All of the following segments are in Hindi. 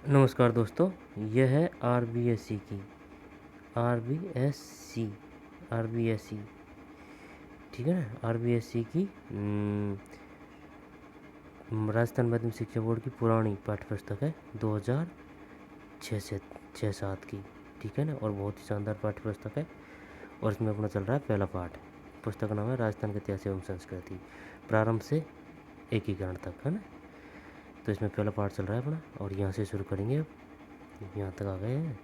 नमस्कार दोस्तों, यह है आरबीएससी की आरबीएससी ठीक है ना। आरबीएससी की राजस्थान माध्यमिक शिक्षा बोर्ड की पुरानी पाठ्य पुस्तक है 2006 से 6-7 की, ठीक है ना। और बहुत ही शानदार पाठ्य पुस्तक है और इसमें अपना चल रहा है पहला पाठ। पुस्तक का नाम है राजस्थान का इतिहास एवं संस्कृति, प्रारंभ से एकीकरण तक, है ना। तो इसमें पहला पाठ चल रहा है अपना और यहाँ से शुरू करेंगे। अब यहाँ तक आ गए हैं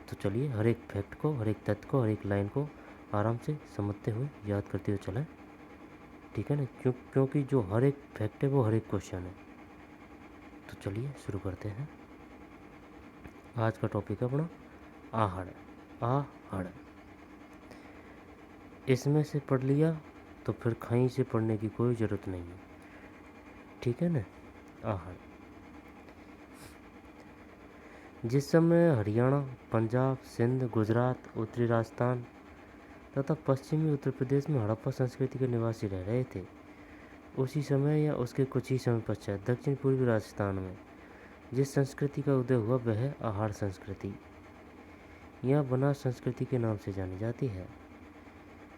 तो चलिए हर एक फैक्ट को, हर एक तथ्य को, हर एक लाइन को आराम से समझते हुए याद करते हुए चलें, ठीक है ना। क्योंकि जो हर एक फैक्ट है वो हर एक क्वेश्चन है। तो चलिए शुरू करते हैं। आज का टॉपिक है अपना आहड़। आहड़ इसमें से पढ़ लिया तो फिर कहीं से पढ़ने की कोई ज़रूरत नहीं है, ठीक है ना। आहड़ जिस समय हरियाणा, पंजाब, सिंध, गुजरात, उत्तरी राजस्थान तथा पश्चिमी उत्तर प्रदेश में हड़प्पा संस्कृति के निवासी रह रहे थे, उसी समय या उसके कुछ ही समय पश्चात दक्षिण पूर्वी राजस्थान में जिस संस्कृति का उदय हुआ वह है आहड़ संस्कृति। यह बनास संस्कृति के नाम से जानी जाती है।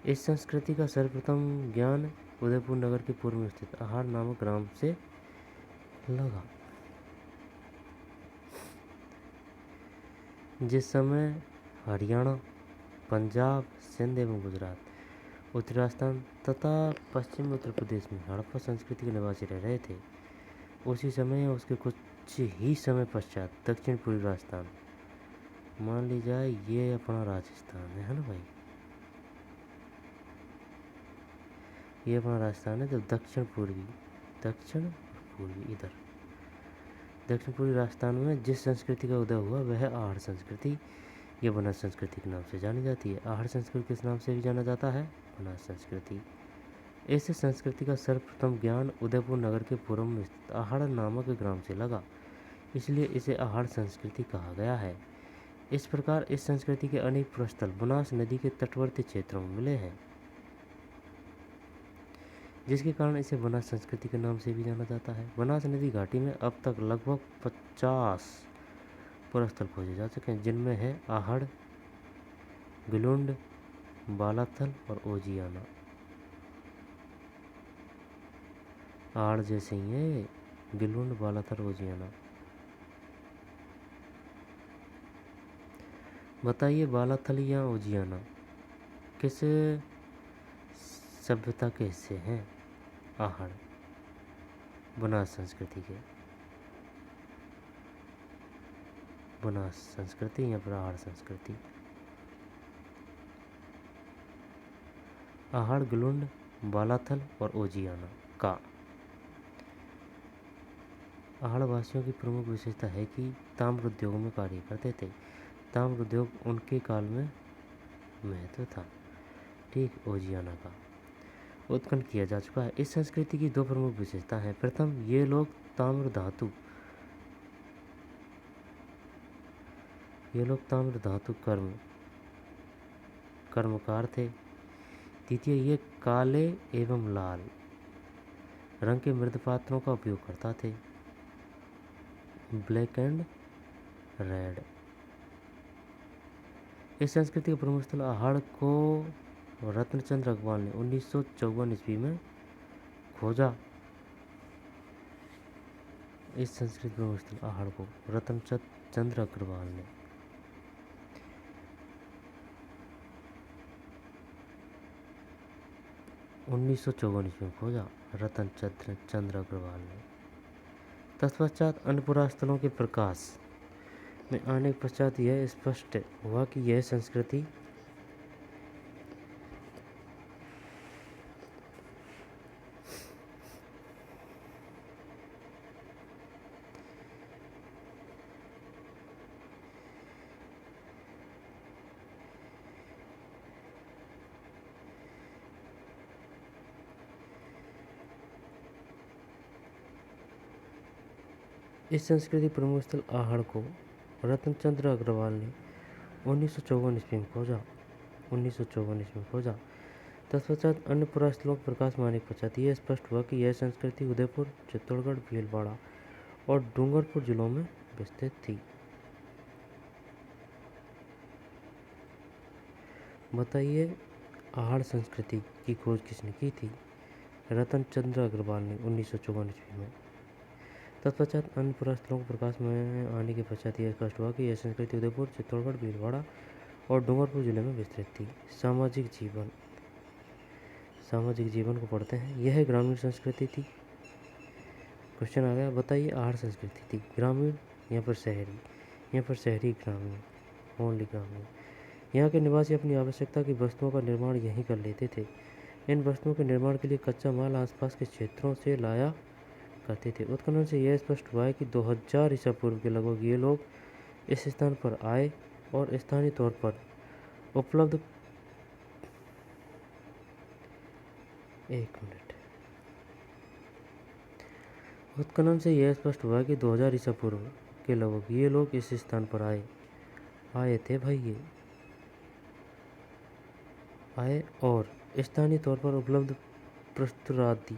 इस संस्कृति का सर्वप्रथम ज्ञान उदयपुर नगर के पूर्व में स्थित आहड़ नामक ग्राम से लगा। जिस समय हरियाणा, पंजाब, सिंध एवं गुजरात, उत्तरी राजस्थान तथा पश्चिमी उत्तर प्रदेश में हड़प्पा संस्कृति के निवासी रह रहे थे, उसी समय या उसके कुछ ही समय पश्चात दक्षिण पूर्वी राजस्थान, मान ली जाए ये अपना राजस्थान है ना भाई, ये अपना राजस्थान है। तो दक्षिण पूर्वी इधर दक्षिण पूर्वी राजस्थान में जिस संस्कृति का उदय हुआ वह है आहड़ संस्कृति। यह बनास संस्कृति के नाम से जानी जाती है। आहड़ संस्कृति किस नाम से भी जाना जाता है? बनास संस्कृति। इस संस्कृति का सर्वप्रथम ज्ञान उदयपुर नगर के पूर्व में स्थित आहड़ नामक ग्राम से लगा, इसलिए इसे आहड़ संस्कृति कहा गया है। इस प्रकार इस संस्कृति के अनेक प्रस्थल बनास नदी के तटवर्ती क्षेत्रों में मिले हैं, जिसके कारण इसे बनास संस्कृति के नाम से भी जाना जाता है। बनास नदी घाटी में अब तक लगभग 50 प्रस्थल खोजे जा चुके हैं, जिनमें है आहड़, गिलुंड, बालाथल और ओजियाना। आहड़ जैसे ही है गिलुंड, बालाथल, ओजियाना। बताइए बालाथल या ओजियाना किस सभ्यता के हिस्से हैं? आहड़ बनास संस्कृति के। बनास संस्कृति या फिर आहड़ संस्कृति। आहड़, गिलुंड, बालाथल और ओजियाना का। आहड़ वासियों की प्रमुख विशेषता है कि ताम्र उद्योग में कार्य करते थे। ताम्र उद्योग उनके काल में महत्व था। ठीक, ओजियाना का उत्खनन किया जा चुका है। इस संस्कृति की दो प्रमुख विशेषता हैं। प्रथम, ये लोग ताम्र धातु कर्मकार थे। द्वितीय, ये काले एवं लाल रंग के मृद पात्रों का उपयोग करता थे, ब्लैक एंड रेड। इस संस्कृति का प्रमुख स्थल आहड़ को रत्नचंद्र अग्रवाल ने 1954 ईस्वी में खोजा। इस संस्कृत प्रमुख स्थल आहड़ को रत्नचंद्र अग्रवाल ने 1954 ईस्वी में खोजा, रत्नचंद्र अग्रवाल ने। तत्पश्चात अन्य पुरास्थलों के प्रकाश में आने के पश्चात यह स्पष्ट हुआ कि यह संस्कृति प्रमुख स्थल आहड़ को रत्नचंद्र अग्रवाल ने 1954 ईस्वी में खोजा। तत्पश्चात अन्य पुरास्थलों के प्रकाश में आने के पश्चात यह स्पष्ट हुआ कि यह संस्कृति उदयपुर, चित्तौड़गढ़, भीलवाड़ा और डूंगरपुर जिलों में पर स्थित थी। बताइए आहड़ संस्कृति की खोज किसने की थी? रतन चंद्र अग्रवाल ने 1954 ईस्वी में। तत्पश्चात अन्य पुरास्थलों को प्रकाश में आने के पश्चात यह स्पष्ट हुआ कि यह संस्कृति उदयपुर, चित्तौड़गढ़, भीलवाड़ा और डूंगरपुर जिले में विस्तृत थी। सामाजिक जीवन को पढ़ते हैं। यह ग्रामीण संस्कृति थी। क्वेश्चन आ गया, बताइए आहड़ संस्कृति थी ग्रामीण, यहाँ पर शहरी ग्रामीण, ओनली ग्रामीण। यहाँ के निवासी अपनी आवश्यकता की वस्तुओं का निर्माण यहीं कर लेते थे। इन वस्तुओं के निर्माण के लिए कच्चा माल आसपास के क्षेत्रों से लाया करते थे। उत्खनन से यह स्पष्ट हुआ है कि 2000 ईसा पूर्व के लगभग ये लोग इस स्थान पर आए और स्थानीय तौर पर उपलब्ध उत्खनन से यह स्पष्ट हुआ कि 2000 ईसा पूर्व के लगभग ये लोग इस स्थान पर आए थे भाई। ये आए और स्थानीय तौर पर उपलब्ध प्रस्तरादि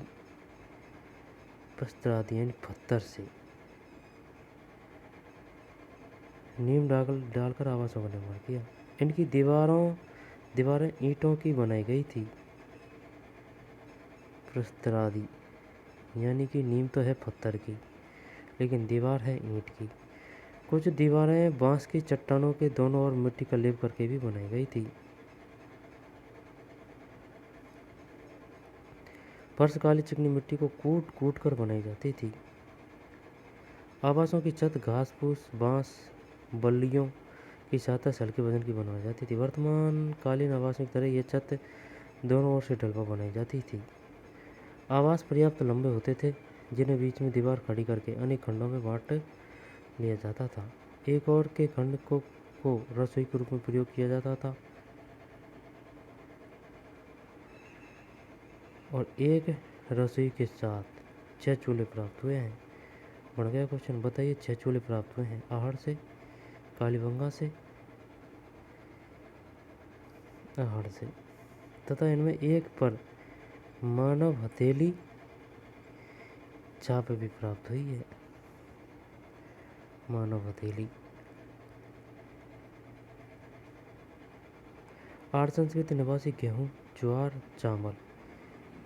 यानी पत्थर से नींव डालकर आवासों का निर्माण किया। इनकी दीवारें ईंटों की बनाई गई थी। प्रस्तरादि यानी कि नींव तो है पत्थर की, लेकिन दीवार है ईंट की। कुछ दीवारें बांस की चट्टानों के दोनों ओर मिट्टी का लेप करके भी बनाई गई थी। फर्श काली चिकनी मिट्टी को कूट कर बनाई जाती थी। आवासों की छत घास फूस, बांस, बल्लियों की सहायता से हल्के वजन की बनाई जाती थी। वर्तमान कालीन आवासों की तरह यह छत दोनों ओर से ढलवा बनाई जाती थी। आवास पर्याप्त लंबे होते थे, जिन्हें बीच में दीवार खड़ी करके अनेक खंडों में बांट लिया जाता था। एक और के खंड को रसोई के रूप में प्रयोग किया जाता था और एक रसोई के साथ 6 चूल्हे प्राप्त हुए हैं। बढ़ गया क्वेश्चन, बताइए 6 चूल्हे प्राप्त हुए हैं आहड़ से, कालीबंगा से, आहड़ से, तथा इनमें एक पर मानव हथेली छाप भी प्राप्त हुई है। मानव हथेली। आहड़ संस्कृति निवासी गेहूं, ज्वार, चावल,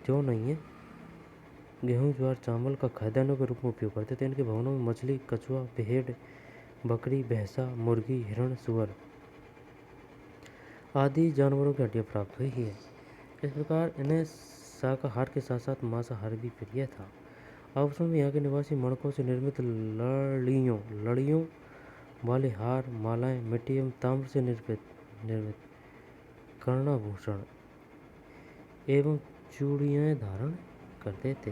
जो नहीं है, गेहूं, ज्वार, चावल का खाद्यान्नों के रूप में उपयोग करते थे। इनके भवनों में मछली, कछुआ, भेड़, बकरी, भैंसा, मुर्गी, हिरण, सुअर आदि जानवरों की हड्डियां प्राप्त हुई है। इस प्रकार इन्हें शाकाहार के साथ साथ मांसाहार भी प्रिय था। आभूषण में यहाँ के निवासी मणकों से निर्मित लड़ियों वाले हार, मालाएं, मिट्टी एवं ताम्र से निर्मित कर्णाभूषण एवं चूड़ियां धारण करते थे।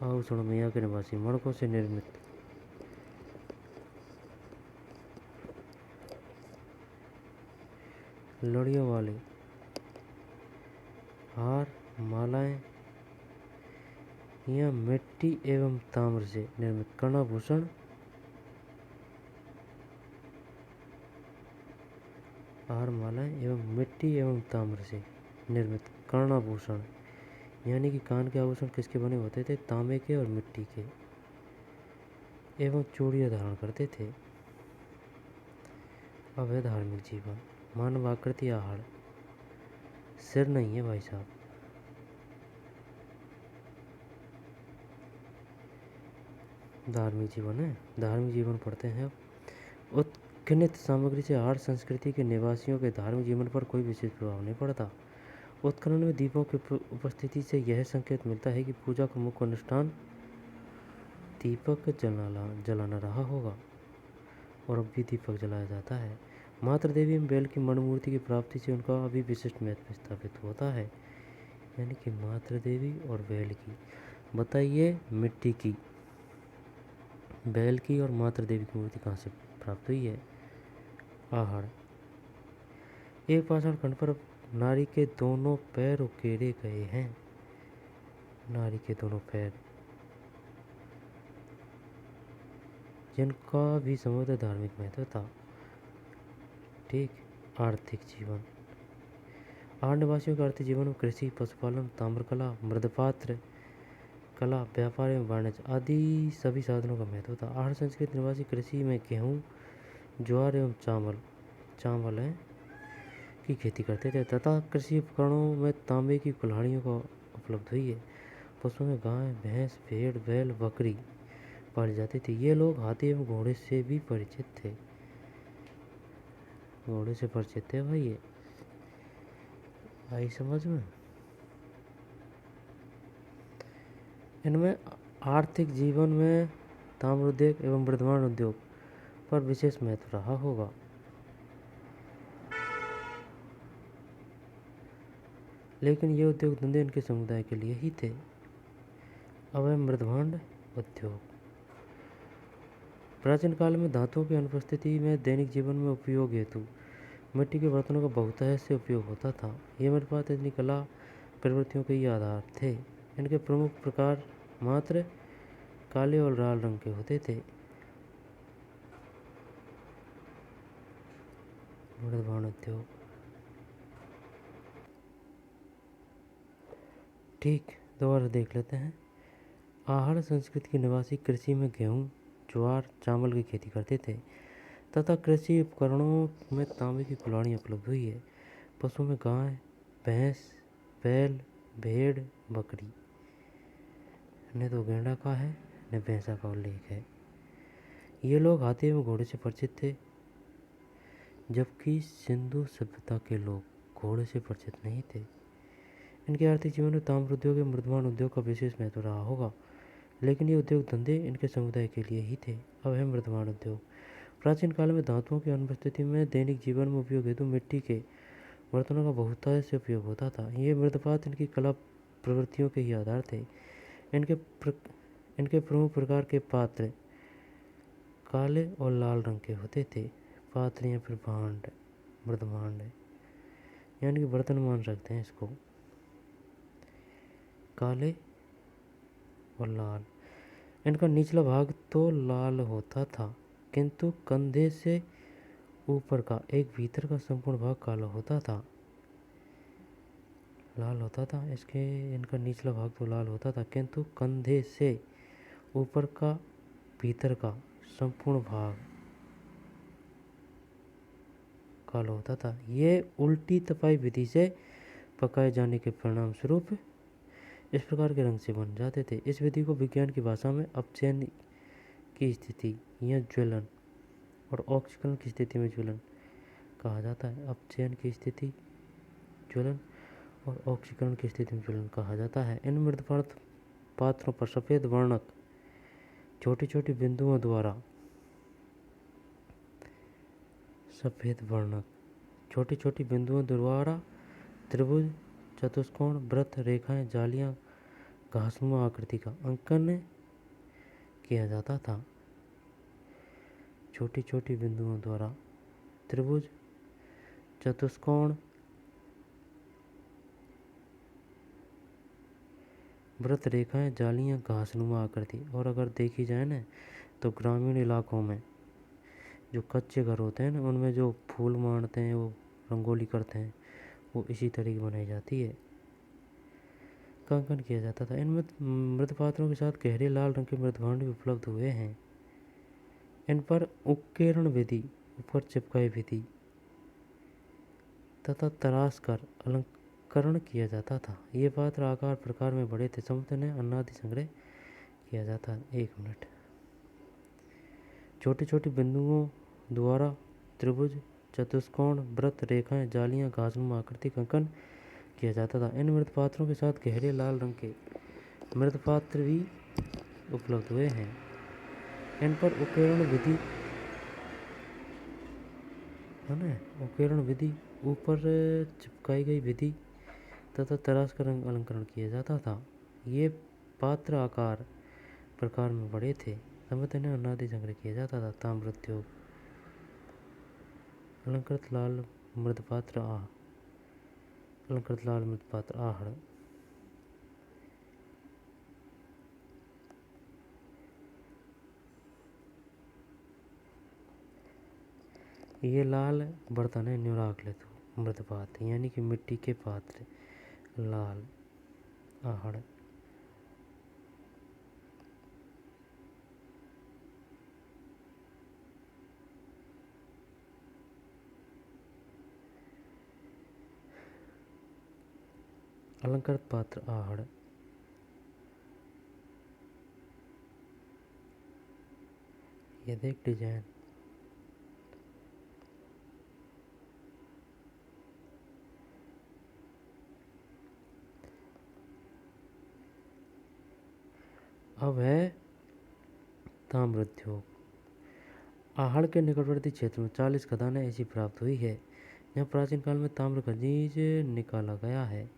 आभूषण में यहाँ के निवासी मणकों से निर्मित लड़ियों वाले हार, मालाएं या मिट्टी एवं ताम्र से निर्मित कर्णाभूषण हार, मालाएं एवं मिट्टी एवं ताम्र से निर्मित कर्णाभूषण यानी कि कान के आभूषण किसके बने होते थे? तांबे के और मिट्टी के, एवं चूड़ियां धारण करते थे। अब है धार्मिक जीवन। मानव आकृति आहड़, सिर नहीं है भाई साहब। धार्मिक जीवन है, धार्मिक जीवन पढ़ते हैं। उत्खनित सामग्री से आहड़ संस्कृति के निवासियों के धार्मिक जीवन पर कोई विशेष प्रभाव नहीं पड़ता। उत्खनन में दीपों की उपस्थिति से यह संकेत मिलता है कि पूजा का मुख्य अनुष्ठान दीपक जलाना रहा होगा और अब भी दीपक जलाया जाता है। मातृ देवी एवं बैल की मणिमूर्ति की प्राप्ति से उनका अभी विशिष्ट महत्व स्थापित होता है। यानी कि मातृ देवी और बैल की। बताइए मिट्टी की, बैल की और मातृ देवी की मूर्ति कहाँ से प्राप्त हुई है? आहड़। एक पाषाण खंड पर नारी के दोनों पैर उकेरे गए हैं। नारी के दोनों पैर, जिनका भी संभवतः धार्मिक महत्व था। ठीक। आर्थिक जीवन। आहड़ निवासियों के आर्थिक जीवन में कृषि, पशुपालन, ताम्रकला, मृदपात्र कला, व्यापार एवं वाणिज्य आदि सभी साधनों का महत्व था। आहड़ संस्कृत निवासी कृषि में गेहूँ, ज्वार एवं चावल है की खेती करते थे तथा कृषि उपकरणों में तांबे की कुल्हाड़ियों का उपलब्ध हुई है। पशुओं में गाय, भैंस, भेड़, बैल, बकरी पाली जाती थी। ये लोग हाथी एवं घोड़े से भी परिचित थे। घोड़े से परिचित थे भाई। ये आई समझ में। इनमें आर्थिक जीवन में ताम्र उद्योग एवं वर्धमान उद्योग पर विशेष महत्व रहा होगा। लेकिन ये उद्योग धंधे इनके समुदाय के लिए ही थे। अवयव मृदभांड उद्योग प्राचीन काल में धातुओं की अनुपस्थिति में दैनिक जीवन में उपयोग हेतु मिट्टी के बर्तनों का बहुतायत से उपयोग होता था। ये मृदपात इतनी कला प्रवृत्तियों के ही आधार थे। इनके प्रमुख प्रकार मात्र काले और लाल रंग के होते थे। मृदभांड उद्योग ठीक दोबारा देख लेते हैं। आहड़ संस्कृति के निवासी कृषि में गेहूँ, ज्वार, चावल की खेती करते थे तथा कृषि उपकरणों में तांबे की कुल्हाड़ियाँ उपलब्ध हुई है। पशुओं में गाय, भैंस, बैल, भेड़, बकरी ने तो गेंडा का है ने भैंसा का उल्लेख है। ये लोग हाथी एवं घोड़े से परिचित थे, जबकि सिंधु सभ्यता के लोग घोड़े से परिचित नहीं थे। इनके आर्थिक जीवन में ताम्र उद्योग एवं मृदभांड उद्योग का विशेष महत्व रहा होगा। लेकिन ये उद्योग धंधे इनके समुदाय के लिए ही थे। अब है मृदभांड उद्योग। प्राचीन काल में धातुओं की अनुपस्थिति में दैनिक जीवन में उपयोग हेतु मिट्टी के बर्तनों का बहुतायत से उपयोग होता था। ये मृदपात इनकी कला प्रवृत्तियों के ही आधार थे। इनके प्रमुख प्रकार के पात्र काले और लाल रंग के होते थे। पात्र या फिर भांड, मृदभांड यानी कि बर्तन मान सकते हैं इसको, काले और लाल। इनका निचला भाग तो लाल होता था, किंतु कंधे से ऊपर का एक भीतर का संपूर्ण भाग काला होता था, लाल होता था। इनका निचला भाग तो लाल होता था, किंतु कंधे से ऊपर का भीतर का संपूर्ण भाग काला होता था। ये उल्टी तपाई विधि से पकाए जाने के परिणाम स्वरूप इस प्रकार के रंग से बन जाते थे। इस विधि को विज्ञान की भाषा में अपचयन की स्थिति या ज्वलन और ऑक्सीकरण की स्थिति में ज्वलन कहा जाता है। अपचयन की स्थिति ज्वलन और ऑक्सीकरण की स्थिति में ज्वलन कहा जाता है। इन मृद पात्रों पर सफ़ेद वर्णक छोटी छोटी बिंदुओं द्वारा त्रिभुज, चतुष्कोण, वृत्त, रेखाएं, जालियां, घासनुमा आकृति का अंकन किया जाता था। छोटी छोटी बिंदुओं द्वारा त्रिभुज, चतुष्कोण, वृत्त, रेखाएं, जालियां, घासनुमा आकृति। और अगर देखी जाए ना तो ग्रामीण इलाकों में जो कच्चे घर होते हैं ना, उनमें जो फूल मारते हैं, वो रंगोली करते हैं, वो इसी तरह की बनाई जाती है, का अंकन किया जाता था। इन मृत पात्रों के साथ गहरे लाल रंग के मृदभांड भी उपलब्ध हुए हैं। इन पर उत्कीर्ण विधि, ऊपर चिपकाई विधि तथा तराश कर अलंकरण किया जाता था। ये पात्र आकार प्रकार में बड़े थे। समुद्र ने अन्नादि संग्रह किया जाता है। 1 मिनट। छोटी छोटी बिंदुओं द्वारा त्रिभुज, चतुष्कोण, वृत्त, रेखाएं, जालियां, घासनुमा आकृति का अंकन किया जाता था। इन मृतपात्रों के साथ गहरे लाल रंग के मृतपात्र भी उपलब्ध हुए हैं। इन पर उत्कीर्ण विधि है ना, उत्कीर्ण विधि, ऊपर चिपकाई गई विधि तथा तराश का रंग अलंकरण किया जाता था। ये पात्र आकार प्रकार में बड़े थे। समुद्र ने अनादि संग्रह किया जाता था। ताम्र उद्योग, अलंकृत लाल मृदपात्र अलंकृत लाल मृदपात्र आहड़। ये लाल बर्तन है, न्यूराक्लित मृदपात्र यानी कि मिट्टी के पात्र, लाल आहड़। अलंकृत पात्र आहड़। ये देख डिजाइन। अब है ताम्र उद्योग। आहड़ के निकटवर्ती क्षेत्र में 40 खदानें ऐसी प्राप्त हुई है जहाँ प्राचीन काल में ताम्र खनिज निकाला गया है।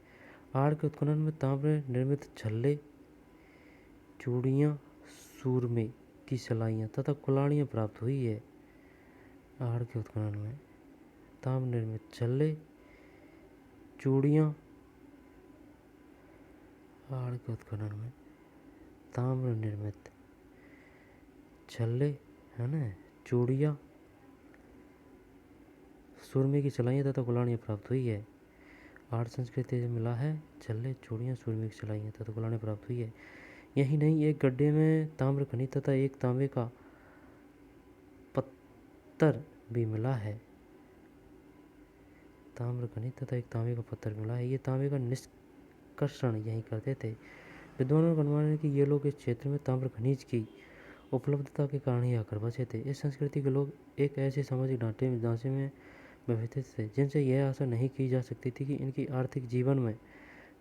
आहड़ के उत्खनन में ताम्र निर्मित छल्ले, चूड़ियाँ, सूरमे की सलाइयाँ तथा कुल्हाड़ियाँ प्राप्त हुई है। आहड़ के उत्खनन में ताम्र निर्मित छल्ले, चूड़ियाँ, आहड़ के उत्खनन में ताम्र निर्मित छल्ले है ना, चूड़ियाँ, सूरमे की सलाइयाँ तथा कुल्हाड़ियाँ प्राप्त हुई है। आहड़ संस्कृति से मिला है छल्ले, चूड़ियाँ, सूरमे की सलाइयाँ तथा कुल्हाड़ियाँ प्राप्त हुई है। यही नहीं, एक गड्ढे में ताम्र खनिज तथा एक तांबे का पत्थर भी मिला है। ताम्र खनिज तथा एक तांबे का पत्थर मिला है। ये तांबे का निष्कर्षण यही करते थे। विद्वानों का अनुमान है कि ये लोग इस क्षेत्र में ताम्र खनिज की उपलब्धता के कारण ही आकर बसे थे। इस संस्कृति के लोग एक ऐसे सामाजिक ढांचे में व्यवस्थित थे जिनसे यह आशा नहीं की जा सकती थी कि इनकी आर्थिक जीवन में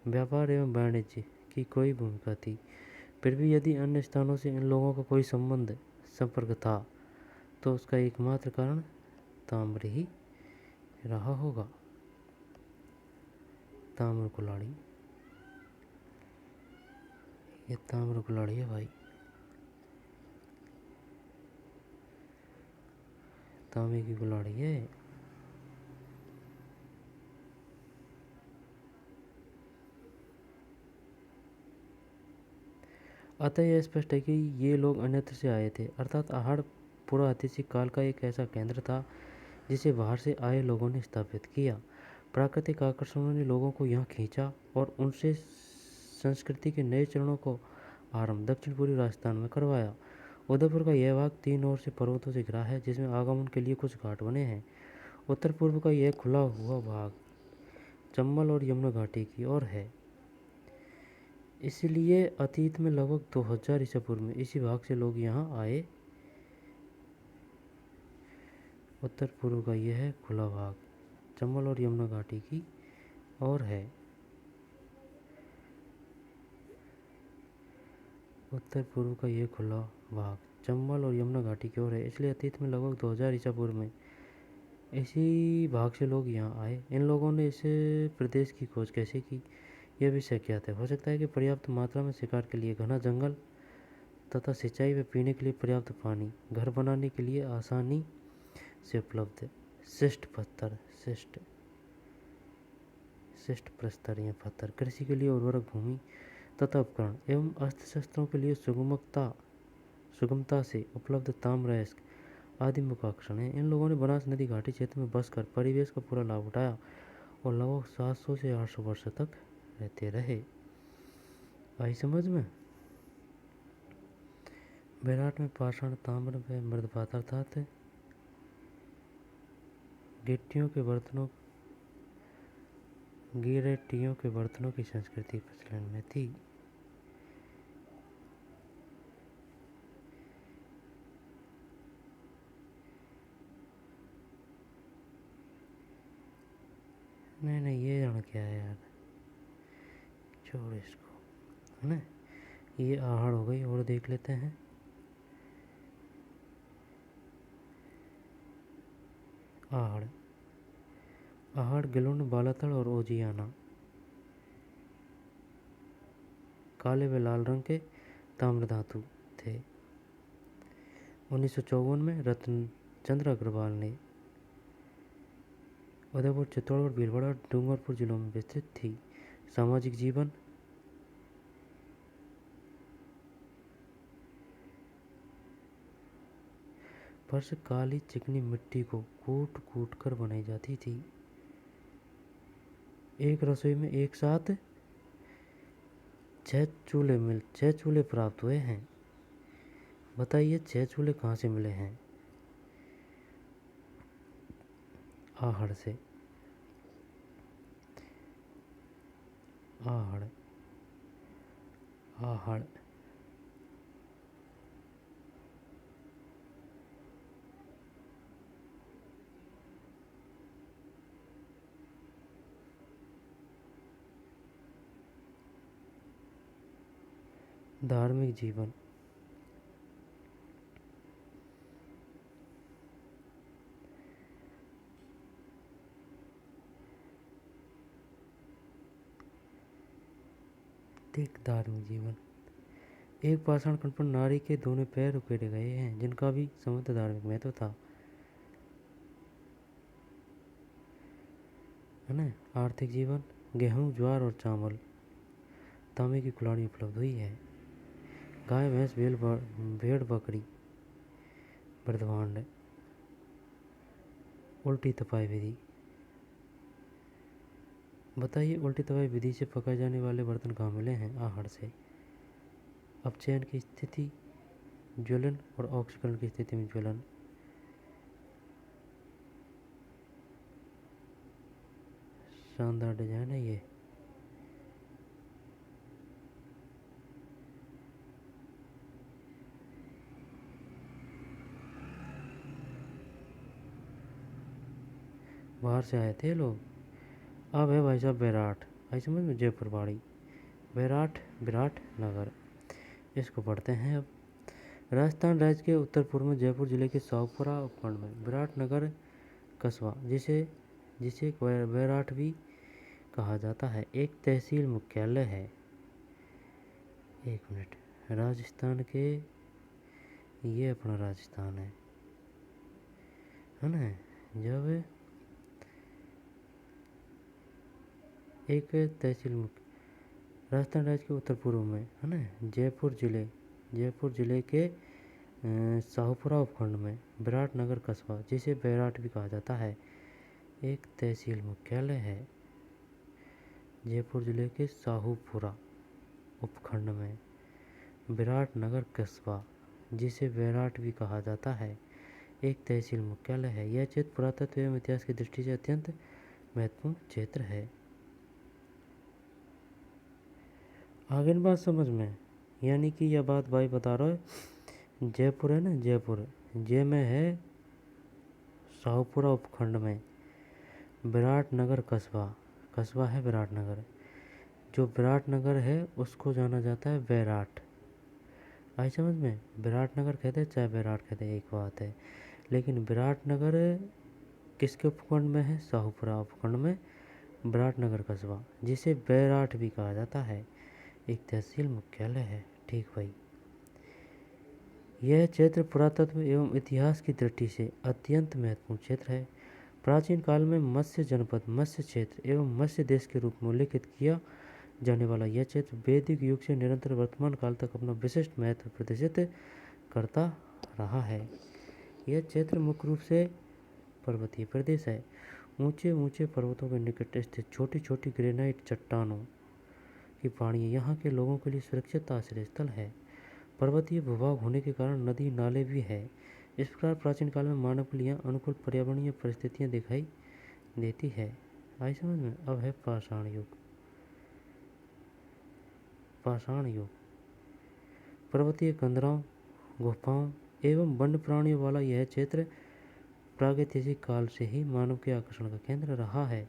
व्यापार एवं वाणिज्य की कोई भूमिका थी। फिर भी यदि अन्य स्थानों से इन लोगों का कोई संपर्क था तो उसका एकमात्र कारण ताम्र ही रहा होगा। ताम्र कुल्हाड़ी, ये ताम्र कुल्हाड़ी है भाई, तांबे की कुल्हाड़ी है। अतः यह स्पष्ट है कि ये लोग अन्यत्र से आए थे, अर्थात आहड़ पुराऐतिहासिक काल का एक ऐसा केंद्र था जिसे बाहर से आए लोगों ने स्थापित किया। प्राकृतिक आकर्षणों ने लोगों को यहाँ खींचा और उनसे संस्कृति के नए चरणों को आरंभ दक्षिण पूर्वी राजस्थान में करवाया। उदयपुर का यह भाग 3 ओर से पर्वतों से घिरा है जिसमें आगमन के लिए कुछ घाट बने हैं। उत्तर पूर्व का यह खुला हुआ भाग चंबल और यमुना घाटी की ओर है। इसलिए अतीत में लगभग 2000 ईसा पूर्व में इसी भाग से लोग यहाँ आए। उत्तर पूर्व का यह है खुला भाग चंबल और यमुना घाटी की ओर है। उत्तर पूर्व का यह खुला भाग चंबल और यमुना घाटी की ओर है। इसलिए अतीत में लगभग 2000 ईसा पूर्व में इसी भाग से लोग यहाँ आए। इन लोगों ने इस प्रदेश की खोज कैसे की, यह भी ज्ञात है। हो सकता है कि पर्याप्त मात्रा में शिकार के लिए घना जंगल तथा सिंचाई व पीने के लिए पर्याप्त पानी, घर बनाने के लिए आसानी से उपलब्ध शिष्ट पत्थर, शिष्ट प्रस्तर या पत्थर, कृषि के लिए उर्वरक भूमि तथा उपकरण एवं अस्त्र शस्त्रों के लिए सुगमता से उपलब्ध ताम्रस्क आदि मुख्य आकर्षण है। इन लोगों ने बनास नदी घाटी क्षेत्र में बसकर परिवेश का पूरा लाभ उठाया और लगभग 700 से 800 वर्ष तक रहते रहे। आई समझ में? विराट में पाषाण, ताम्र व मृद पात्र अर्थात गिट्टियों के बर्तनों की संस्कृति प्रचलन में थी। नहीं ये जाना क्या है यार, छोड़ इसको, है ना। ये आहड़ हो गई और देख लेते हैं। आहड़ गिलोन, बालातड़ और ओजियाना काले व लाल रंग के ताम्र धातु थे। 1954 में रत्न चंद्र अग्रवाल ने उदयपुर, चित्तौड़गढ़, भीलवाड़ा और डूंगरपुर जिलों में विस्तृत थी। सामाजिक जीवन फर्श काली चिकनी मिट्टी को कूट कूट कर बनाई जाती थी। एक रसोई में एक साथ 6 चूल्हे प्राप्त हुए हैं। बताइए 6 चूल्हे कहाँ से मिले हैं? आहड़ से। आहड़, आहड़। धार्मिक जीवन, देख धार्मिक जीवन। एक पाषाण खंड पर नारी के दोनों पैर उकेड़े गए हैं, जिनका भी समृद्ध धार्मिक महत्व था, है ना। आर्थिक जीवन, गेहूं, ज्वार और चावल, तांबे की कुल्हाड़ी उपलब्ध हुई है। गाय, भैंस, भेड़, बकरी, बर्धवांड। उल्टी तपाई विधि, बताइए उल्टी तपाई विधि से पकाए जाने वाले बर्तन कहाँ मिले हैं? आहड़ से। अपचयन की स्थिति, ज्वलन और ऑक्सीकरण की स्थिति में ज्वलन। शानदार डिजाइन है ये। बाहर से आए थे लोग। अब है भाई साहब बैराठ, आई समझ में, जयपुर बाड़ी। बैराठ, विराट नगर, इसको पढ़ते हैं अब। राजस्थान राज्य के उत्तर पूर्व में जयपुर जिले के शाहपुरा उपखंड में विराट नगर कस्बा, जिसे जिसे बैराठ भी कहा जाता है, एक तहसील मुख्यालय है। एक मिनट, राजस्थान के, ये अपना राजस्थान है ना। जब एक तहसील मुख्य, राजस्थान राज्य के उत्तर पूर्व में, है ना, जयपुर जिले के शाहपुरा उपखंड में विराट नगर कस्बा, जिसे बैराठ भी कहा जाता है, एक तहसील मुख्यालय है। जयपुर जिले के शाहपुरा उपखंड में विराट नगर कस्बा, जिसे बैराठ भी कहा जाता है, एक तहसील मुख्यालय है। यह क्षेत्र पुरातत्व एवं इतिहास की दृष्टि से अत्यंत महत्वपूर्ण क्षेत्र है। आगे बात समझ में, यानी कि यह बात भाई बता रहा है, जयपुर है ना, जयपुर, जय में है शाहपुरा उपखंड में विराट नगर कस्बा, कस्बा है विराट नगर। जो विराट नगर है उसको जाना जाता है बैराठ। आई समझ में, विराट नगर कहते हैं चाहे बैराठ कहते हैं, एक बात है। लेकिन विराट नगर किसके उपखंड में है? शाहपुरा उपखंड में विराट नगर कस्बा, जिसे बैराठ भी कहा जाता है, एक तहसील मुख्यालय है। ठीक भाई। यह क्षेत्र पुरातत्व एवं इतिहास की दृष्टि से अत्यंत महत्वपूर्ण क्षेत्र है। प्राचीन काल में मत्स्य जनपद, मत्स्य क्षेत्र एवं मत्स्य देश के रूप में उल्लेखित किया जाने वाला यह क्षेत्र वैदिक युग से निरंतर वर्तमान काल तक अपना विशिष्ट महत्व प्रदर्शित करता रहा है। यह क्षेत्र मुख्य रूप से पर्वतीय प्रदेश है। ऊंचे ऊंचे पर्वतों के निकट स्थित छोटी छोटी ग्रेनाइट चट्टानों की पहाड़ियाँ यहाँ के लोगों के लिए सुरक्षित आश्रय स्थल है। पर्वतीय भूभाग होने के कारण नदी नाले भी है। इस प्रकार प्राचीन काल में मानव के लिए अनुकूल पर्यावरणीय परिस्थितियाँ दिखाई देती है। आई समझ में। अब है पाषाण युग। पाषाण युग पर्वतीय कंदराओं, गुफाओं एवं वन्य प्राणियों वाला यह क्षेत्र प्रागैतिहासिक काल से ही मानव के आकर्षण का केंद्र रहा है।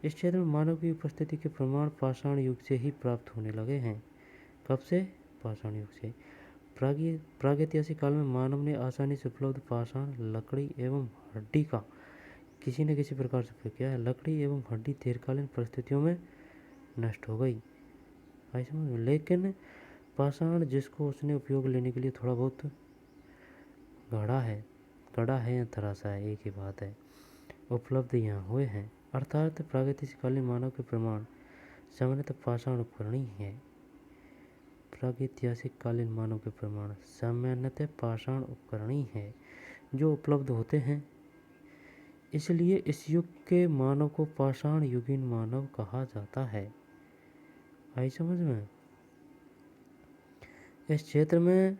इस क्षेत्र में मानव की उपस्थिति के प्रमाण पाषाण युग से ही प्राप्त होने लगे हैं। कब से? पाषाण युग से। प्रागैतिहासिक काल में मानव ने आसानी से उपलब्ध पाषाण, लकड़ी एवं हड्डी का किसी न किसी प्रकार से उपयोग किया है। लकड़ी एवं हड्डी दीर्घकालीन परिस्थितियों में नष्ट हो गई, लेकिन पाषाण जिसको उसने उपयोग लेने के लिए थोड़ा बहुत गढ़ा है या तराशा है, एक ही बात है, उपलब्ध यहाँ हुए हैं। अर्थात प्रागैतिहासिक मानव के प्रमाण सामान्यतः पाषाण उपकरण ही है। प्रागैतिहासिक कालीन मानव के प्रमाण सामान्यतः पाषाण उपकरण ही है जो उपलब्ध होते हैं। इसलिए इस युग के मानव को पाषाण युगीन मानव कहा जाता है। आई समझ में। इस क्षेत्र में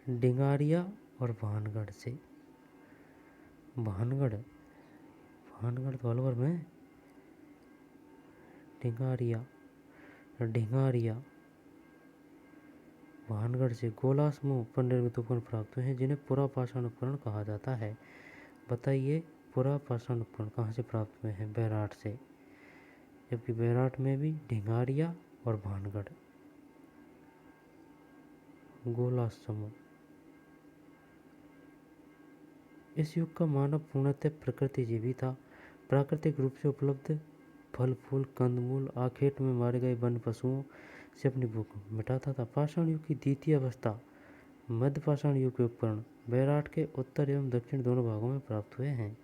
डिंगारिया और भानगढ़ भानगढ़ तो अलवर में। ढिंगारिया, ढिंगारिया भानगढ़ से गोला समूह पर निर्मित उपकरण प्राप्त हुए हैं जिन्हें पुरापाषाण उपकरण कहा जाता है। बताइए पुरापाषाण उपकरण कहाँ से प्राप्त हुए हैं? बैराट से, जबकि बैराट में भी ढिंगारिया और भानगढ़। गोला समूह। इस युग का मानव पूर्णतः प्रकृतिजीवी था। प्राकृतिक रूप से उपलब्ध फल फूल कंदमूल आखेट में मारे गए वन्य पशुओं से अपनी भूख मिटाता था। पाषाण युग की द्वितीय अवस्था मध्य पाषाण युग के उपकरण बैराट के उत्तर एवं दक्षिण दोनों भागों में प्राप्त हुए हैं।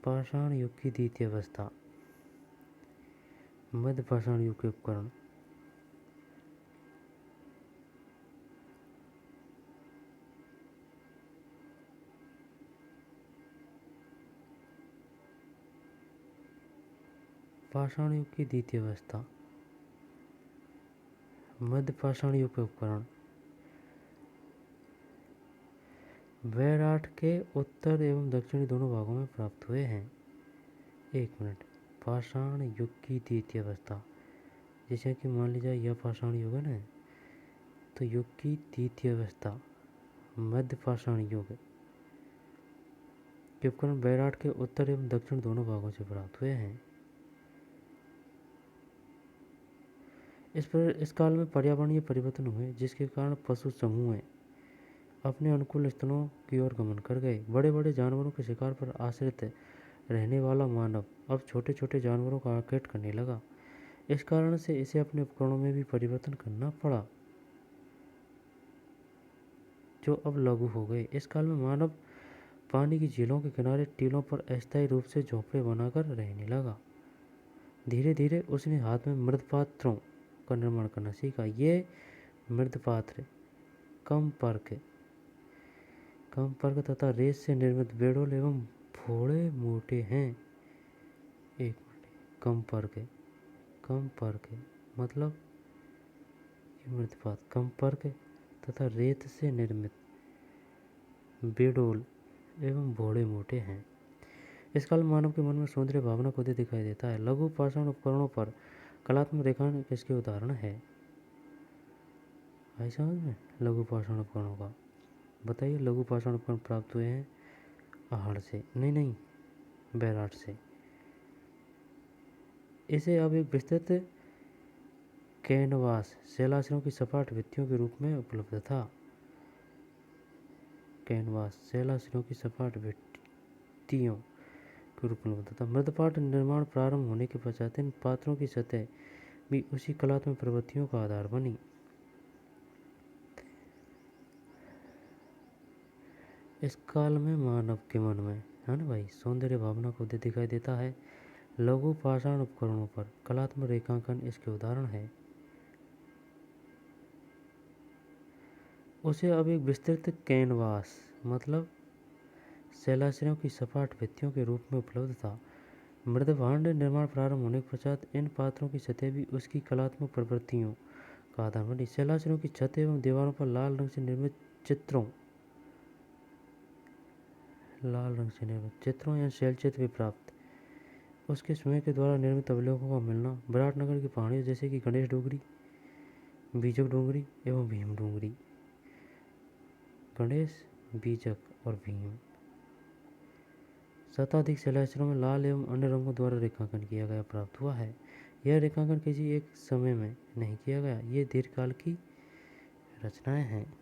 पाषाण युग की द्वितीय अवस्था मध्य पाषाण युग के उपकरण पाषाण युग की द्वितीय अवस्था मध्य पाषाण युग के उपकरण बैराट के उत्तर एवं दक्षिणी दोनों भागों में प्राप्त हुए हैं। एक मिनट, पाषाण युग की द्वितीय अवस्था, जैसे कि मान लीजिए यह पाषाण युग है ना, तो युग की द्वितीय अवस्था मध्य पाषाण युग के उपकरण बैराट के उत्तर एवं दक्षिण दोनों भागों से प्राप्त हुए हैं। इस काल में पर्यावरणीय परिवर्तन हुए जिसके कारण पशु समूह अपने अनुकूल स्थलों की ओर गमन कर गए। बड़े बड़े जानवरों के शिकार पर आश्रित रहने वाला मानव अब छोटे छोटे जानवरों का आखेट करने लगा। इस कारण से इसे अपने उपकरणों में भी परिवर्तन करना पड़ा, जो अब लागू हो गए। इस काल में मानव पानी की झीलों के किनारे टीलों पर अस्थायी रूप से झोंपड़े बनाकर रहने लगा। धीरे धीरे उसने हाथ में मृदपात्रों का निर्माण करना सीखा। ये मृदपात्र कम पर्क तथा रेत से निर्मित बेडोल एवं भोले मोटे हैं। एक मिनट, कम पर्क मतलब ये मृदपात्र कम पर्क तथा रेत से निर्मित बेडोल एवं भोले मोटे हैं। इस काल मानव के मन में सौंदर्य भावना को दिखाई देता है। लघु पाषाण उपकरणों पर कलात्मक रेखांकन किसके उदाहरण है? आई समझ में? लघु पाषाण उपकरणों का बताइए। लघु पाषाण उपकरण प्राप्त हुए हैं आहड़ से, नहीं बैराट से। इसे अब एक विस्तृत कैनवास शैलाश्रों की सपाट भित्तियों के रूप में उपलब्ध था। कैनवास शैलाश्रों की सपाट भित्तियों के रूप में उपलब्ध था। मृदपाट निर्माण प्रारंभ होने के पश्चात इन पात्रों की सतह भी उसी कलात्मक प्रवृत्तियों का आधार बनी। इस काल में मानव के मन में, है ना भाई, सौंदर्य भावना को दिखाई देता है। लघु पाषाण उपकरणों पर कलात्मक रेखांकन इसके उदाहरण है। उसे अब एक विस्तृत कैनवास मतलब शैलाश्रों की सपाट भित्तियों के रूप में उपलब्ध था। मृदभांड निर्माण प्रारंभ होने के पश्चात इन पात्रों की सतह भी उसकी कलात्मक प्रवृत्तियों का आधार बनी। शैलाश्रों की छत एवं दीवारों पर लाल रंग से निर्मित चित्रों या शैलचित्र भी प्राप्त। उसके स्वयं के द्वारा निर्मित अवलोकों का मिलना विराटनगर की पहाड़ियों जैसे कि गणेश डोंगरी, बीजक डोंगरी एवं भीम डोंगरी। गणेश, बीजक और भीम। शताधिक शैलाश्रों में लाल एवं अन्य रंगों द्वारा रेखांकन किया गया प्राप्त हुआ है। यह रेखांकन किसी एक समय में नहीं किया गया, ये दीर्घकाल की रचनाएं हैं।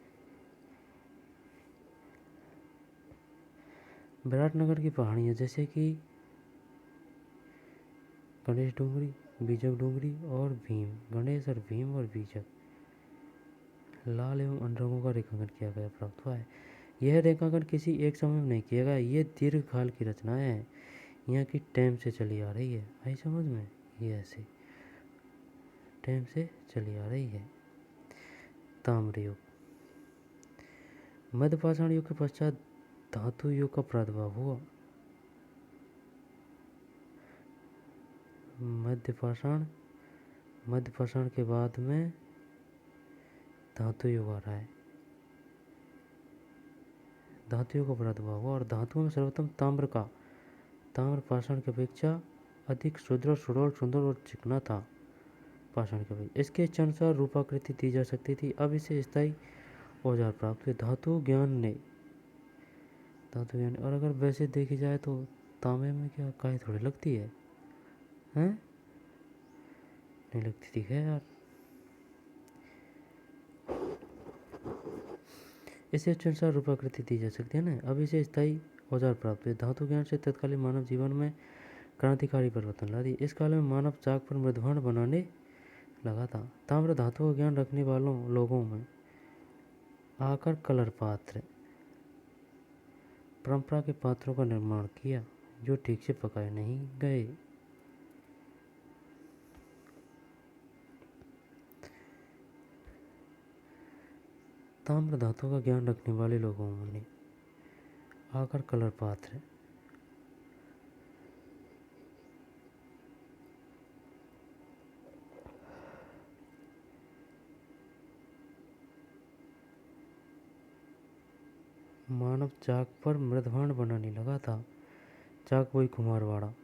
विराटनगर की पहाड़ियाँ जैसे कि गणेश डोंगरी, बीजक डोंगरी और भीम, गणेश और भीम और बीजक, लाल एवं अन्य रंगों का रेखांकन किया गया प्राप्त हुआ है। यह रेखांकन किसी एक समय में नहीं किया गया, ये दीर्घकाल की रचनाएं हैं, यहाँ की टाइम से चली आ रही है। आई समझ में? ये ऐसे टाइम से चली आ रही है। ताम्र युग। मध्य पाषाण युग के पश्चात धातु युग का प्रादुर्भाव हुआ। मध्य पाषाण के बाद में धातु युग आ रहा है। धातुओं का प्रादुर्भाव हुआ और धातुओं में सर्वोत्तम ताम्र पाषाण की अपेक्षा अधिक सुदृढ़, सुंदर और चिकना था। पाषाण के अपेक्षा इसके अनुसार रूपाकृति दी जा सकती थी। अब इसे स्थायी औजार प्राप्त हुए धातु ज्ञान और अगर वैसे देखी जाए तो तांबे में क्या काई थोड़ी लगती है, हैं? नहीं लगती थी यार। इसे अनुसार रूपाकृति दी जा सकती है ना। अब इसे स्थायी औजार प्राप्त हुए धातु ज्ञान से तत्कालीन मानव जीवन में क्रांतिकारी परिवर्तन ला दी। इस काल में मानव चाक पर मृदुभाण बनाने लगा था। ताम्र धातु का ज्ञान रखने वालों लोगों में आकर कलर पात्र परंपरा के पात्रों का निर्माण किया जो ठीक से पकाए नहीं गए। ताम्र धातु का ज्ञान रखने वाले लोगों ने आकर कलर पात्र मानव चाक पर मृदभांड बनाने लगा था। चाक वही कुम्हारवाड़ा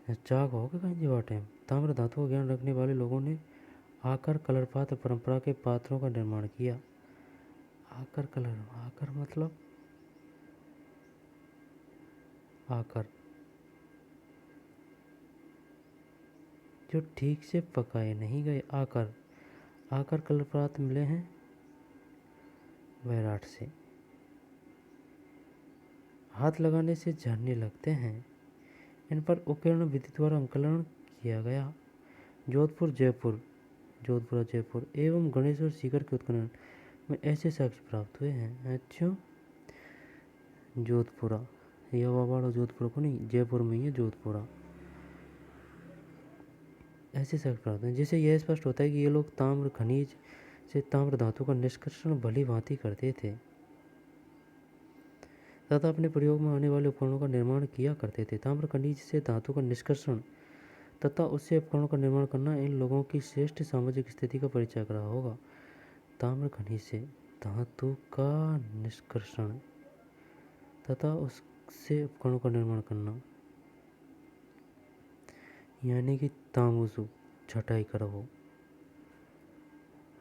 चाक हो गया कहीं जीवा टाइम। ताम्र धातु का ज्ञान रखने वाले लोगों ने आकर कलर पात्र परंपरा के पात्रों का निर्माण किया। आकर मतलब आकर जो ठीक से पकाए नहीं गए। आकर कलर पात्र मिले हैं वैराट से। हाथ लगाने से झड़ने लगते हैं। इन पर उपकरण विधि द्वारा अंकलन किया गया। जोधपुर जयपुर एवं गणेश और सीकर के उत्खनन में ऐसे साक्ष्य प्राप्त हुए हैं। अच्छा, जोधपुरा यह वाला जोधपुर को नहीं, जयपुर में ही है जोधपुरा। ऐसे साक्ष्य प्राप्त हैं जिससे यह स्पष्ट होता है कि ये लोग ताम्र खनिज से ताम्र धातु का निष्कर्षण भली भांति करते थे तथा अपने प्रयोग में आने वाले उपकरणों का निर्माण किया करते थे। ताम्र खनिज से धातु का निष्कर्षण तथा उससे उपकरणों का निर्माण करना इन लोगों की श्रेष्ठ सामाजिक स्थिति का परिचय रहा होगा। ताम्र खनिज से धातु का निष्कर्षण तथा उससे उपकरणों का निर्माण करना यानी कि तामुसु छटाई करवो।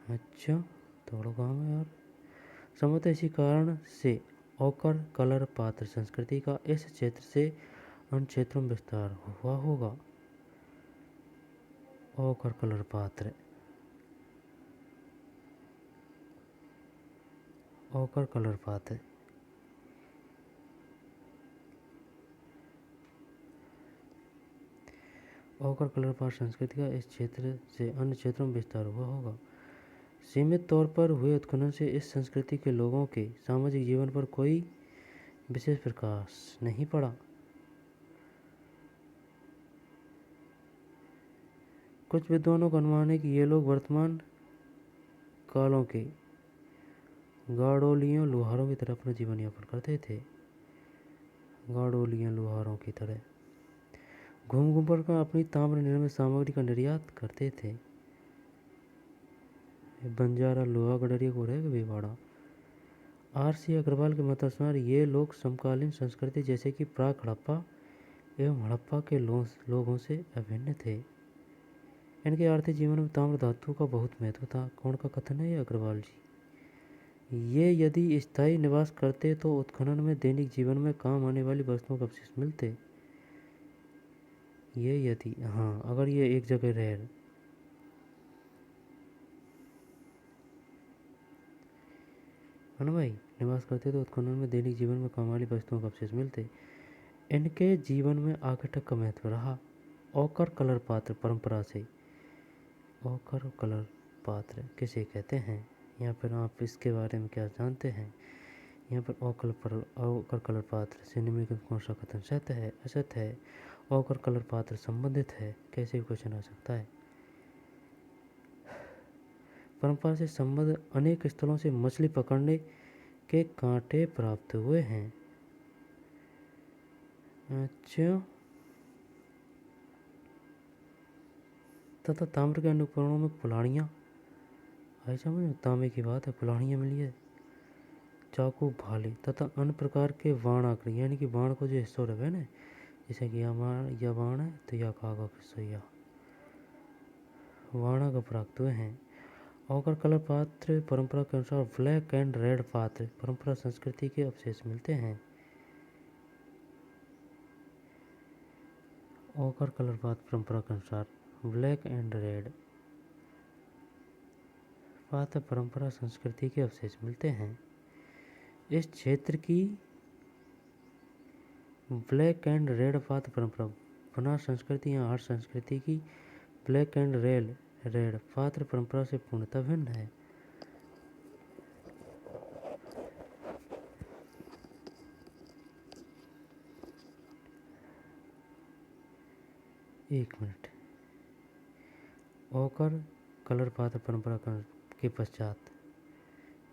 अच्छा, थोड़ा काम है यार। संभवतः इसी कारण से ओकर कलर पात्र संस्कृति का इस क्षेत्र से अन्य क्षेत्रों में विस्तार हुआ होगा। ओकर कलर पात्र ओकर कलर पात्र संस्कृति का इस क्षेत्र से अन्य क्षेत्रों में विस्तार हुआ होगा। सीमित तौर पर हुए उत्खनन से इस संस्कृति के लोगों के सामाजिक जीवन पर कोई विशेष प्रकाश नहीं पड़ा। कुछ विद्वानों का अनुमान है कि ये लोग वर्तमान कालों के गाड़ोलियों लुहारों की तरह अपना जीवन यापन करते थे। गाड़ोलियों लुहारों की तरह घूम कर अपनी ताम्र निर्मित सामग्री का निर्यात करते थे। बंजारा लोहा गडरिया को रहेगा बेवाड़ा। आर.सी. अग्रवाल के मतानुसार ये लोग समकालीन संस्कृति जैसे कि प्राक हड़प्पा एवं हड़प्पा के लोगों से अभिन्न थे। इनके आर्थिक जीवन में ताम्र धातु का बहुत महत्व था। कौन का कथन है ये? अग्रवाल जी। ये यदि स्थायी निवास करते तो उत्खनन में दैनिक जीवन में काम आने वाली वस्तुओं का अवशेष मिलते। ये यदि अगर ये एक जगह रहे है ना भाई, निवास करते तो उत्खनन में दैनिक जीवन में काम वाली वस्तुओं का अवशेष मिलते। इनके जीवन में आगटक का महत्व रहा। ओकर कलर पात्र परंपरा से ओकर कलर पात्र किसे कहते हैं या फिर आप इसके बारे में क्या जानते हैं? यहाँ पर ओकर कलर पात्र से निम्नलिखित कौन सा कथन सत्य है, असत्य है? ओकर कलर पात्र संबंधित है? कैसे भी क्वेश्चन आ सकता है। परंपरा से संबद्ध अनेक स्थलों से मछली पकड़ने के कांटे प्राप्त हुए हैं। अच्छा, तथा ताम्र के अन्य उपकरणों में पुलाड़ियाँ आई समझ। तांबे की बात है, पुलाड़ियाँ मिली है। चाकू, भाले तथा अन्य प्रकार के बाण आकृति, यानी कि बाण को जो हिस्सा रहे ना, जैसे कि यह बाण है तो यह कागा हिस्सा, यह बाणा का प्राप्त हुए हैं। ऑकर कलर पात्र परंपरा के अनुसार ब्लैक एंड रेड पात्र परंपरा संस्कृति के अवशेष मिलते हैं। ऑकर कलर पात्र परंपरा के अनुसार ब्लैक एंड रेड पात्र परंपरा संस्कृति के अवशेष मिलते हैं। इस क्षेत्र की ब्लैक एंड रेड पात्र परंपरा बनार संस्कृति या आर्ट संस्कृति की ब्लैक एंड रेड पात्र परंपरा से पूर्णतः भिन्न है। एक मिनट। ऑकर कलर पात्र परंपरा के पश्चात,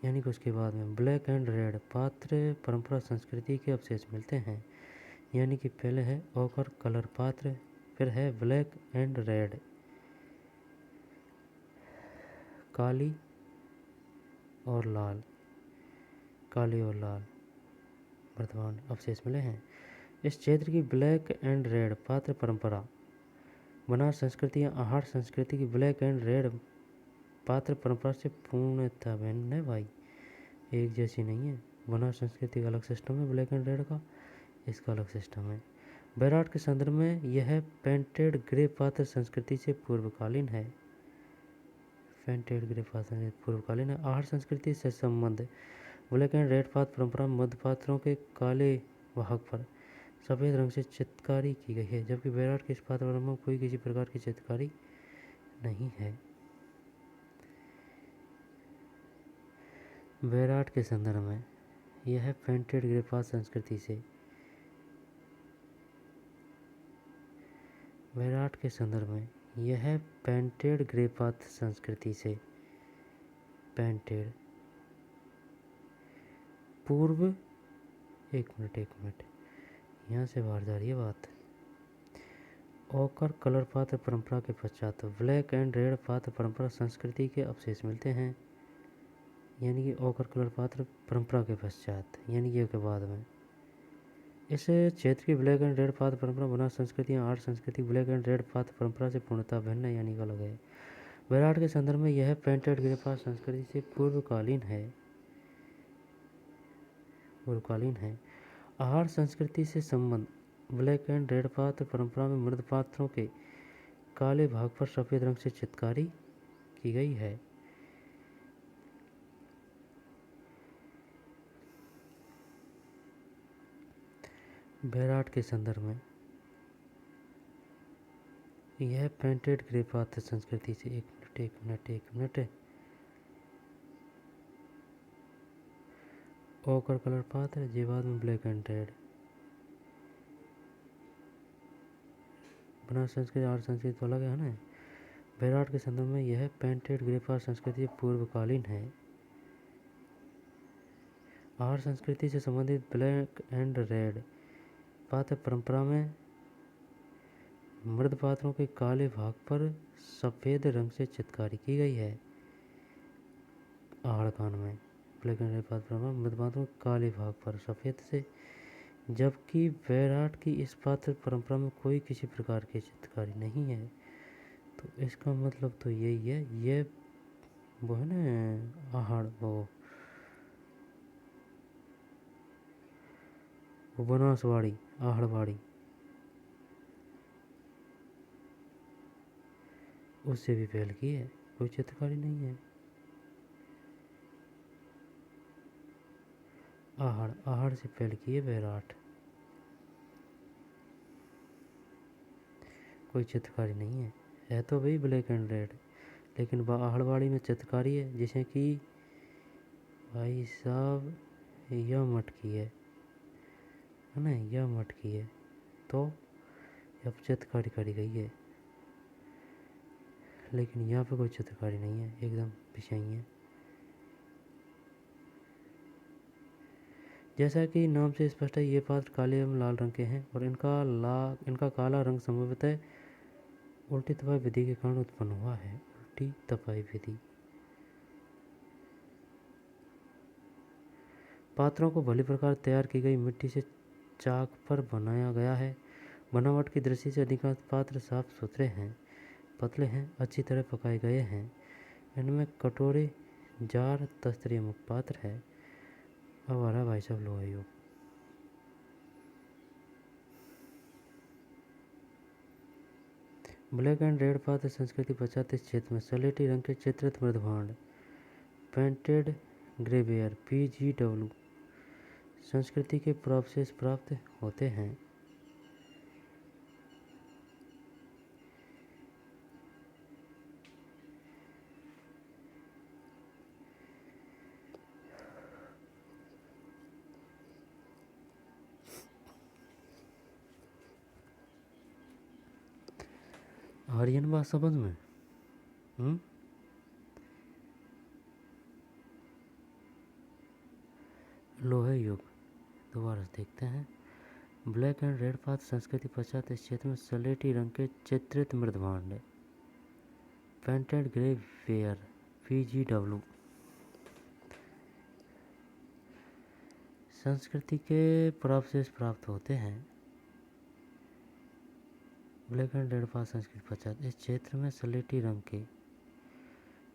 यानी कि उसके बाद में ब्लैक एंड रेड पात्र परंपरा संस्कृति के अवशेष मिलते हैं। यानी कि पहले है ऑकर कलर पात्र, फिर है ब्लैक एंड रेड, काली और लाल वर्तमान अवशेष मिले हैं। इस क्षेत्र की ब्लैक एंड रेड पात्र परंपरा बनार संस्कृति या आहार संस्कृति की ब्लैक एंड रेड पात्र परंपरा से पूर्णतः भिन्न है भाई, एक जैसी नहीं है। बनार संस्कृति का अलग सिस्टम है, ब्लैक एंड रेड का इसका अलग सिस्टम है। बैराट के संदर्भ में यह पेंटेड ग्रे पात्र संस्कृति से पूर्वकालीन है। पेंटेड ग्रे पात्र पूर्वकालीन है। आहार संस्कृति से संबंध ब्लैक एंड रेड पात्र परंपरा में मध्य पात्रों के काले भाग पर सफ़ेद रंग से चित्रकारी की गई है, जबकि बैराट के इस पात्र परंपरा में कोई किसी प्रकार की चित्रकारी नहीं है। बैराट के संदर्भ में यह पेंटेड ग्रे पात्र संस्कृति से बैराट के संदर्भ में यह पेंटेड ग्रे पात्र संस्कृति से पेंटेड पूर्व एक मिनट यहाँ से बाहर जा रही है बात। ऑकर कलर पात्र परंपरा के पश्चात ब्लैक एंड रेड पात्र परंपरा संस्कृति के अवशेष मिलते हैं। यानी कि ऑकर कलर पात्र परंपरा के पश्चात, यानी कि के बाद में इस क्षेत्र की ब्लैक एंड रेड पात्र परंपरा बनार संस्कृति या आर्ट संस्कृति ब्लैक एंड रेड पात्र परंपरा से पूर्णतः भिन्न है, यानी कि अलग है। बैराट के संदर्भ में यह पेंटेड ग्रे पात्र संस्कृति से पूर्वकालीन है। आहार संस्कृति से संबंध ब्लैक एंड रेड पात्र परंपरा में मृद पात्रों के काले भाग पर सफ़ेद रंग से चित्रकारी की गई है। बैराट के संदर्भ में यह पेंटेड ग्रे पात्र संस्कृति से एक मिनट ऑकर कलर पात्र जी बाद में ब्लैक एंड रेड बनार संस्कृति आर्ट संस्कृति तो अलग है ना। बैराट के संदर्भ में यह पेंटेड ग्रे पात्र संस्कृति पूर्वकालीन है। आहार संस्कृति से संबंधित ब्लैक एंड रेड पात्र परंपरा में मृद पात्रों के काले भाग पर सफ़ेद रंग से चित्रकारी की गई है। आहार कान में ब्लैक एंड रेड पात्र परंपरा मृद पात्रों के काले भाग पर सफ़ेद से, जबकि बैराट की इस पात्र परंपरा में कोई किसी प्रकार की चित्रकारी नहीं है। तो इसका मतलब तो यही है, ये वो है ना आहार वो बनासवाड़ी आहड़वाड़ी उससे भी पहले की है, कोई चित्रकारी नहीं है। आहड़ से पहले की है बैराट, कोई चित्रकारी नहीं है तो भाई ब्लैक एंड रेड, लेकिन आहड़वाड़ी में चित्रकारी है, जिसे कि भाई साहब यह मटकी है ना, यह मटकी है तो अब चित्रकारी करी गई है, लेकिन यहाँ पे कोई चित्रकारी नहीं है, एकदम पिछाई है। जैसा कि नाम से स्पष्ट है, ये पात्र काले एवं लाल रंग के हैं और इनका काला रंग संभवतः उल्टी तपाई विधि के कारण उत्पन्न हुआ है। उल्टी तपाई विधि पात्रों को भली प्रकार तैयार की गई मिट्टी से चाक पर बनाया गया है। बनावट की दृष्टि से अधिकांश पात्र साफ सुथरे हैं, पतले हैं, अच्छी तरह पकाए गए हैं। इनमें कटोरे, जार, तस्तरिया मुख्य पात्र है। अब आ रहा भाई साहब लोहा युग। ब्लैक एंड रेड पात्र संस्कृति पश्चात इस क्षेत्र में सलेटी रंग के चित्रित मृदभांड पेंटेड ग्रेवेयर PGW संस्कृति के पूर्वावशेष प्राप्त होते हैं। आर्यन बात समझ में? लोहे युग दोबारा देखते हैं। ब्लैक एंड रेड पात्र संस्कृति पश्चात इस क्षेत्र में सलेटी रंग के चित्रित मृदभांड पेंटेड ग्रे वेयर PGW संस्कृति के पूर्वावशेष प्राप्त होते हैं। ब्लैक एंड रेड पात्र संस्कृति पश्चात इस क्षेत्र में सलेटी रंग के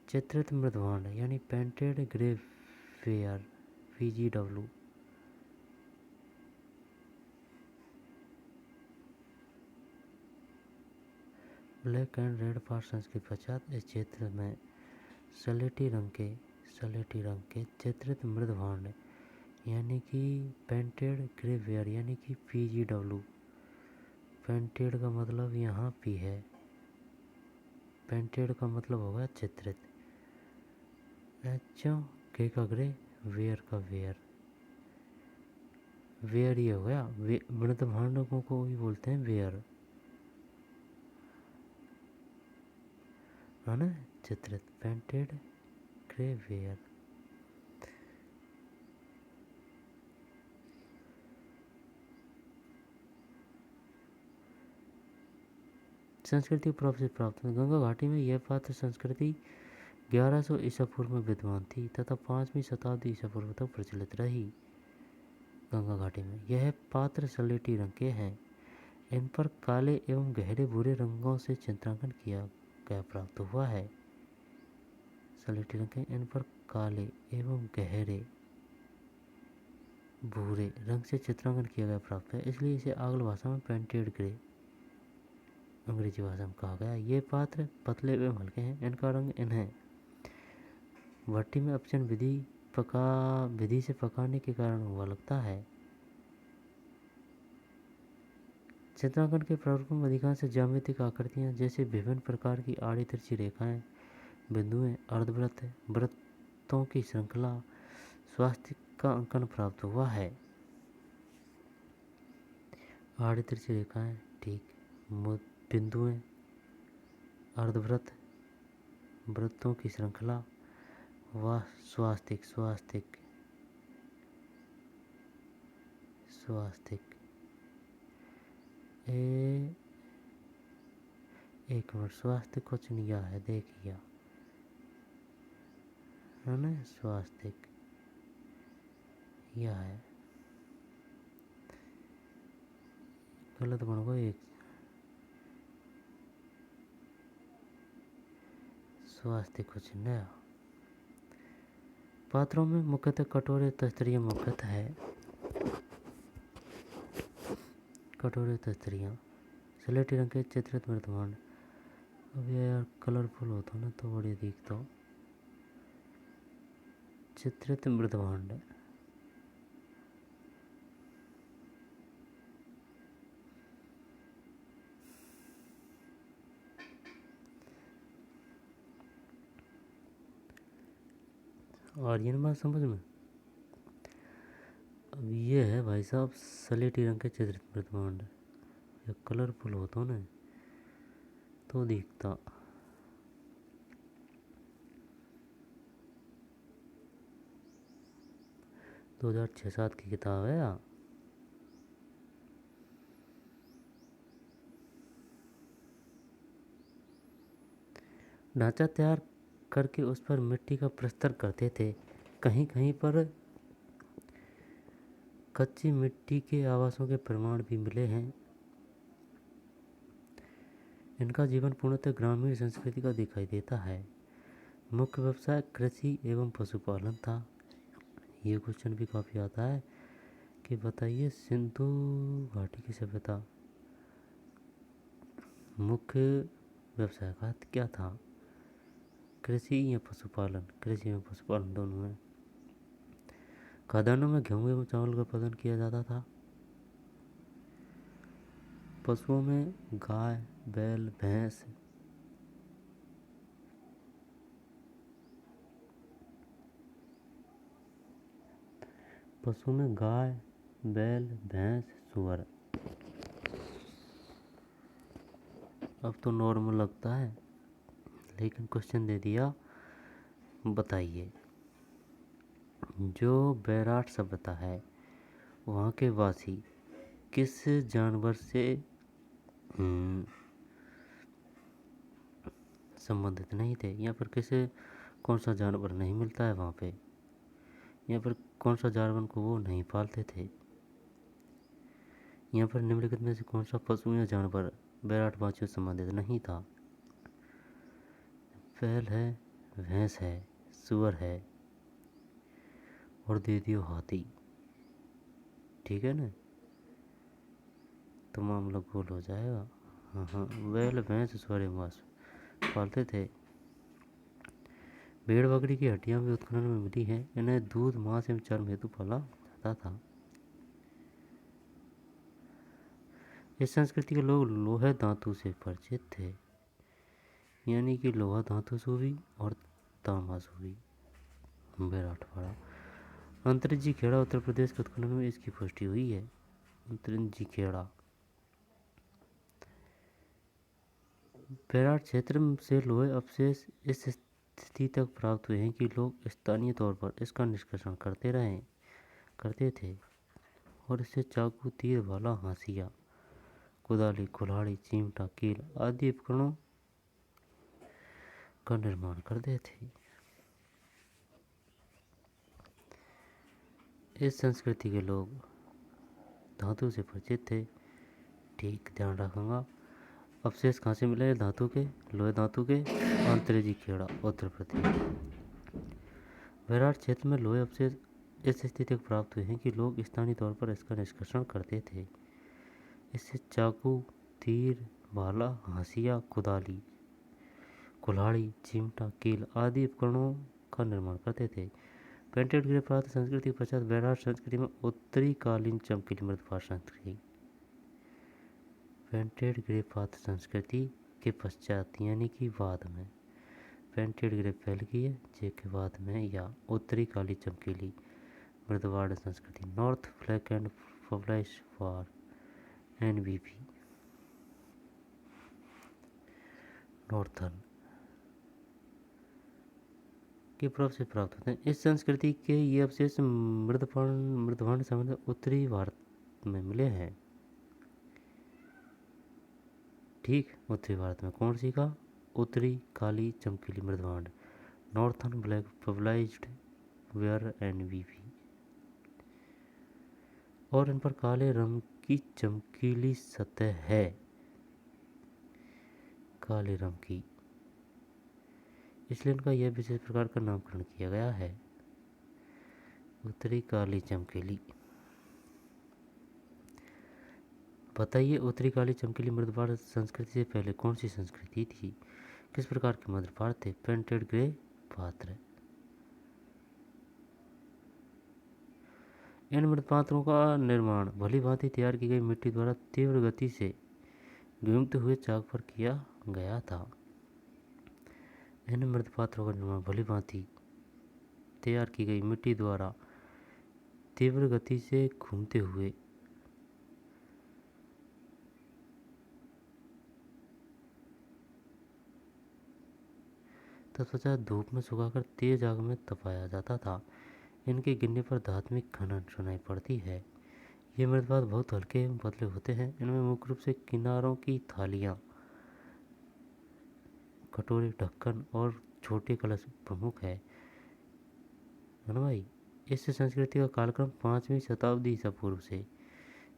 चित्रित मृदभांड यानी painted grey ware PGW black and red पात्र संस्कृति पश्चात इस क्षेत्र में सलेटी रंग के चित्रित मृदभांड यानी कि पेंटेड ग्रे वेयर यानी कि PGW। पेंटेड का मतलब यहाँ P है, पेंटेड का मतलब होगा चित्रित, H का ग्रे, वेयर का वेयर, वेयर ये हो गया। मृदभांडों को भी बोलते हैं वेयर, है ना, चित्रित, पेंटेड ग्रे वेयर। संस्कृति प्राप्त गंगा घाटी में यह पात्र संस्कृति 1100 ईसा पूर्व में विद्यमान थी तथा 5वीं शताब्दी ईसा पूर्व तक प्रचलित रही। गंगा घाटी में यह पात्र सलेटी रंग के हैं। इन पर काले एवं गहरे भूरे रंगों से चित्रांकन किया गया प्राप्त हुआ है। सलेटी रंग के इन पर काले एवं गहरे भूरे रंग से चित्रांकन किया गया प्राप्त है, इसलिए इसे आंग्ल भाषा में पेंटेड ग्रे, अंग्रेजी भाषा में कहा गया। ये पात्र पतले एवं हल्के हैं। इनका रंग इन्हें भट्टी में अपचन विधि से पकाने के कारण हुआ लगता है। चित्रांकन के प्रारूप में अधिकांश ज्यामितिक आकृतियां जैसे विभिन्न प्रकार की आड़ी तिरछी रेखाएं, बिंदुएं, अर्धवृत्त, वृत्तों की श्रृंखला, स्वास्तिक का अंकन प्राप्त हुआ है। आड़ी तिरछी रेखाएं, ठीक, बिंदुएं, अर्धवृत्त, वृत्तों की श्रृंखला व स्वास्तिक एक मिनट, स्वास्तिक कुछ नहीं है, देखिए, है ना, स्वास्तिक यह है, गलत बन गया, एक स्वास्तिक कुछ नया। पात्रों में मुख्यतः कटोरे, तस्तरियाँ मुख्यतः है। कटोरे, तस्तरियाँ, सलेटी रंग के चित्रित मृदभांड। अब यार कलरफुल होता ना तो बढ़िया दिखता हो। चित्रित मृदभांड, और ये बात समझ में। अब ये है भाई साहब सलेटी रंग के चित्रित मृदभांड। ये कलरफुल होता ना तो दिखता। दो 2006-07 की किताब है यार। ढांचा तैयार करके उस पर मिट्टी का प्रस्तर करते थे। कहीं कहीं पर कच्ची मिट्टी के आवासों के प्रमाण भी मिले हैं। इनका जीवन पूर्णतः ग्रामीण संस्कृति का दिखाई देता है। मुख्य व्यवसाय कृषि एवं पशुपालन था। ये क्वेश्चन भी काफ़ी आता है कि बताइए सिंधु घाटी की सभ्यता मुख्य व्यवसाय का क्या था, कृषि या पशुपालन? कृषि एवं पशुपालन दोनों में। खदानों में गेहूं एवं चावल का उत्पादन किया जाता था। पशुओं में गाय, बैल, भैंस, पशु में गाय, बैल, भैंस, सुअर। अब तो नॉर्मल लगता है, लेकिन क्वेश्चन दे दिया। बताइए जो बैराट सभ्यता है वहाँ के वासी किस जानवर से संबंधित नहीं थे? यहाँ पर किसे कौन सा जानवर नहीं मिलता है वहाँ पे? यहाँ पर कौन सा जानवर को वो नहीं पालते थे? यहाँ पर निम्नलिखित में से कौन सा पशु या जानवर बैराट वासियों से संबंधित नहीं था? बैल है, भैंस है, सुअर है और दे दियो हाथी। ठीक है ना, तो मामला गोल हो जाएगा। हाँ, बैल, भैंस, सुअर मांस पालते थे। भेड़ बकरी की हड्डियां भी उत्खनन में मिली हैं। इन्हें दूध, मांस एवं चर्म हेतु पाला जाता था। इस संस्कृति के लोग लोहे धातु से परिचित थे, यानी कि लोहा धातु से भी और तांबा से भी। बेराठवाड़ा। अंतरिक्षी खेड़ा उत्तर प्रदेश के उत्खनन में इसकी पुष्टि हुई है। अंतरिक्षी खेड़ा बेराट क्षेत्र से लोहे अवशेष इस स्थिति तक प्राप्त हुए हैं कि लोग स्थानीय तौर पर इसका निष्कर्षण करते थे और इससे चाकू, तीर, भाला, हाशिया, कुदाली, कुल्हाड़ी, चिमटा, कील आदि उपकरणों का निर्माण करते थे। इस संस्कृति के लोग धातु से परिचित थे। ठीक, ध्यान रखूंगा। अवशेष कहाँ से मिले? धातु के, लोहे धातु के। अंतरिक्षी खेड़ा उत्तर प्रदेश। बेराट क्षेत्र में लोहे अवशेष इस स्थिति तक प्राप्त हुए हैं कि लोग स्थानीय तौर पर इसका निष्कर्षण करते थे। इससे चाकू, तीर, भाला, हाशिया, कुदाली, कुल्हाड़ी, चिमटा, कील आदि उपकरणों का निर्माण करते थे। पेंटेड गृह प्राप्त संस्कृति के पश्चात बेराट संस्कृति में उत्तरी कालीन चमकीली मृदपाट संस्कृति। पेंटेड गृह प्राप्त संस्कृति के पश्चात यानी कि बाद में, पेंटेड ग्रे फैल गई है जे के बाद में, या उत्तरी काली चमकीली मृदवाड़ संस्कृति, north black and publish for NBP, northern के प्रभाव से प्राप्त होते हैं। इस संस्कृति के ये अवशेष मृदभांड समय उत्तरी भारत में मिले हैं। ठीक, उत्तरी भारत में कौन सी का? उत्तरी काली चमकीली मृदभांड, नॉर्थर्न ब्लैक पब्लाइज्ड वेयर NBP, और इन पर काले रंग की चमकीली सतह है, काले रंग की, इसलिए इनका यह विशेष प्रकार का नामकरण किया गया है, उत्तरी काली चमकीली। बताइए उत्तरी काली चमकीली मृदपाट संस्कृति से पहले कौन सी संस्कृति थी? किस प्रकार के मृदपाट थे? पेंटेड ग्रे पात्र। इन मृदपात्रों का निर्माण भली भांति तैयार की गई मिट्टी द्वारा तीव्र गति से घूमते हुए चाक पर किया गया था। इन मृदपात्रों का निर्माण भली भांति तैयार की गई मिट्टी द्वारा तीव्र गति से घूमते हुए तत्पश्चात धूप में सुखाकर तेज आग में तपाया जाता था। इनके गिरने पर धात्मिक खनन सुनाई पड़ती है। ये मृदपात बहुत हल्के एवं पतले होते हैं। इनमें मुख्य रूप से किनारों की थालियाँ, कटोरे, ढक्कन और छोटे कलश प्रमुख है ना भाई। इस संस्कृति का कालक्रम 5वीं शताब्दी ईसा पूर्व से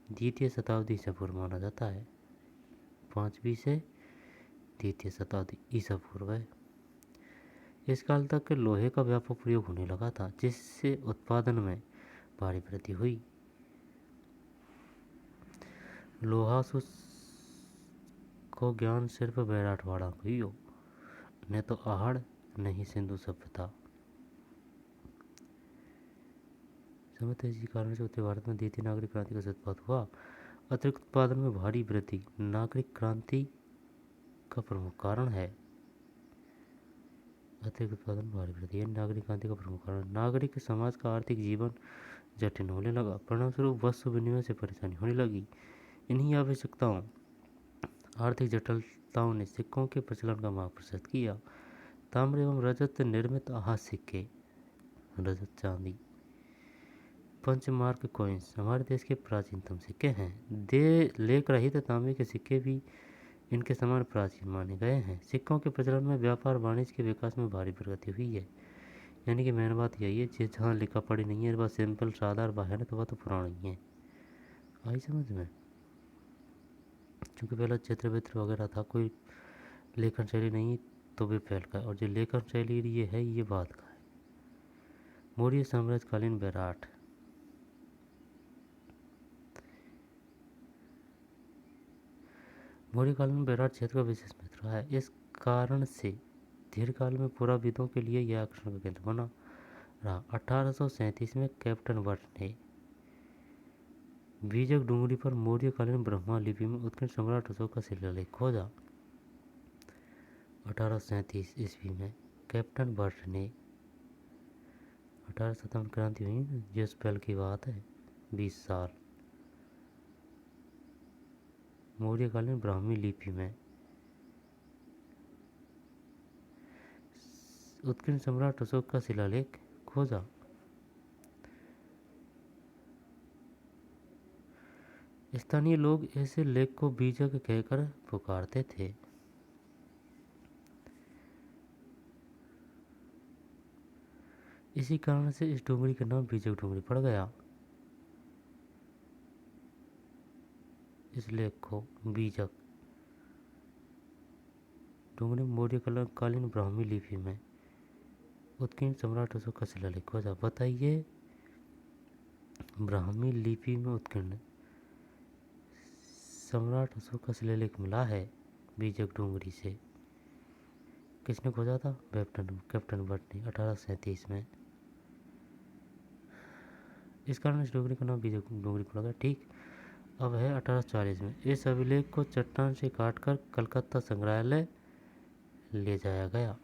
द्वितीय शताब्दी ईसा पूर्व माना जाता है। 5वीं से द्वितीय शताब्दी ईसा पूर्व है। इस काल तक लोहे का व्यापक प्रयोग होने लगा था, जिससे उत्पादन में भारी वृद्धि हुई। लोहासु को ज्ञान सिर्फ बैराठवाड़ा को ही हो, न तो आहड़ नहीं सिंधु सभ्यता। समझते इसी कारण से उत्तर भारत में द्वितीय नागरिक क्रांति का सूत्रपात हुआ। अतिरिक्त उत्पादन में भारी वृद्धि नागरिक क्रांति का प्रमुख कारण है। अतिरिक्त उत्पादन भारी वृद्धि नागरिक क्रांति का प्रमुख कारण। नागरिक समाज का आर्थिक जीवन जटिल होने लगा। परिणामस्वरूप वस्तु विनिमय से परेशानी होने लगी। इन्हीं आवश्यकताओं आर्थिक जटिलताओं ने सिक्कों के प्रचलन का मार्ग प्रशस्त किया। ताम्र एवं रजत निर्मित आहत सिक्के, रजत चांदी, पंचमार्क कॉइन्स हमारे देश के प्राचीनतम सिक्के हैं। लेख रहित तांबे के सिक्के भी इनके समान प्राचीन माने गए हैं। सिक्कों के प्रचलन में व्यापार वाणिज्य के विकास में भारी प्रगति हुई है। यानी कि मेन बात यही है, जहाँ लिखा पढ़ी नहीं है, वह सिंपल सादा और है ना, तो वह तो पुरानी है। आई समझ में? क्योंकि पहला चित्र वित्र वगैरह था, कोई लेखन शैली नहीं, तो वे फैल का, और जो लेखन शैली ये है, ये बात का है। मौर्य साम्राज्यकालीन बैराठ। मौर्य काल में बैराठ क्षेत्र का विशेष महत्व है। इस कारण से दीर्घकाल में पुराविदों के लिए यह आकर्षण का केंद्र बना रहा। 1837 में कैप्टन बट ने बीजक डूंगरी पर मौर्यकालीन ब्रह्मा लिपि में उत्कीर्ण सम्राट अशोक का शिलालेख खोजा। 1837 ईस्वी में कैप्टन बट ने 1857 क्रांति हुई, जिस पहल की बात है, 20 साल। मौर्यकालीन ब्राह्मी लिपि में उत्कीर्ण सम्राट अशोक का शिलालेख खोजा। स्थानीय लोग ऐसे लेख को बीजक कहकर पुकारते थे। इसी कारण से इस डूंगरी का नाम बीजक डूंगरी पड़ गया। इस लेख को बीजक डूंगरी मौर्यकालीन ब्राह्मी लिपि में उत्कीर्ण सम्राट अशोक का शिलालेख खोजा। बताइए, ब्राह्मी लिपि में उत्कीर्ण सम्राट अशोक का शिलालेख मिला है बीजक डूंगरी से। किसने खोजा था? कैप्टन बट ने 1837 में। इस कारण इस डूंगरी का नाम बीजक डूंगरी पड़ा गया। ठीक। अब है 1840 में। इस अभिलेख को चट्टान से काटकर कलकत्ता संग्रहालय ले जाया गया।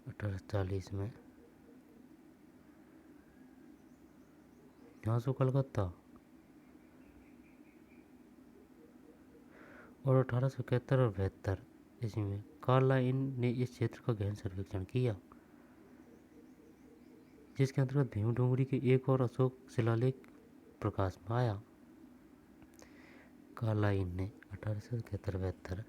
1840 में यहाँ से कलकत्ता। और 1871 और 72 ईस्वी में कार्लाइन ने इस क्षेत्र का गहन सर्वेक्षण किया, जिसके अंतर्गत भीम डूंगरी के एक और अशोक शिलालेख प्रकाश में आया। कार्लाइन ने 1871-72।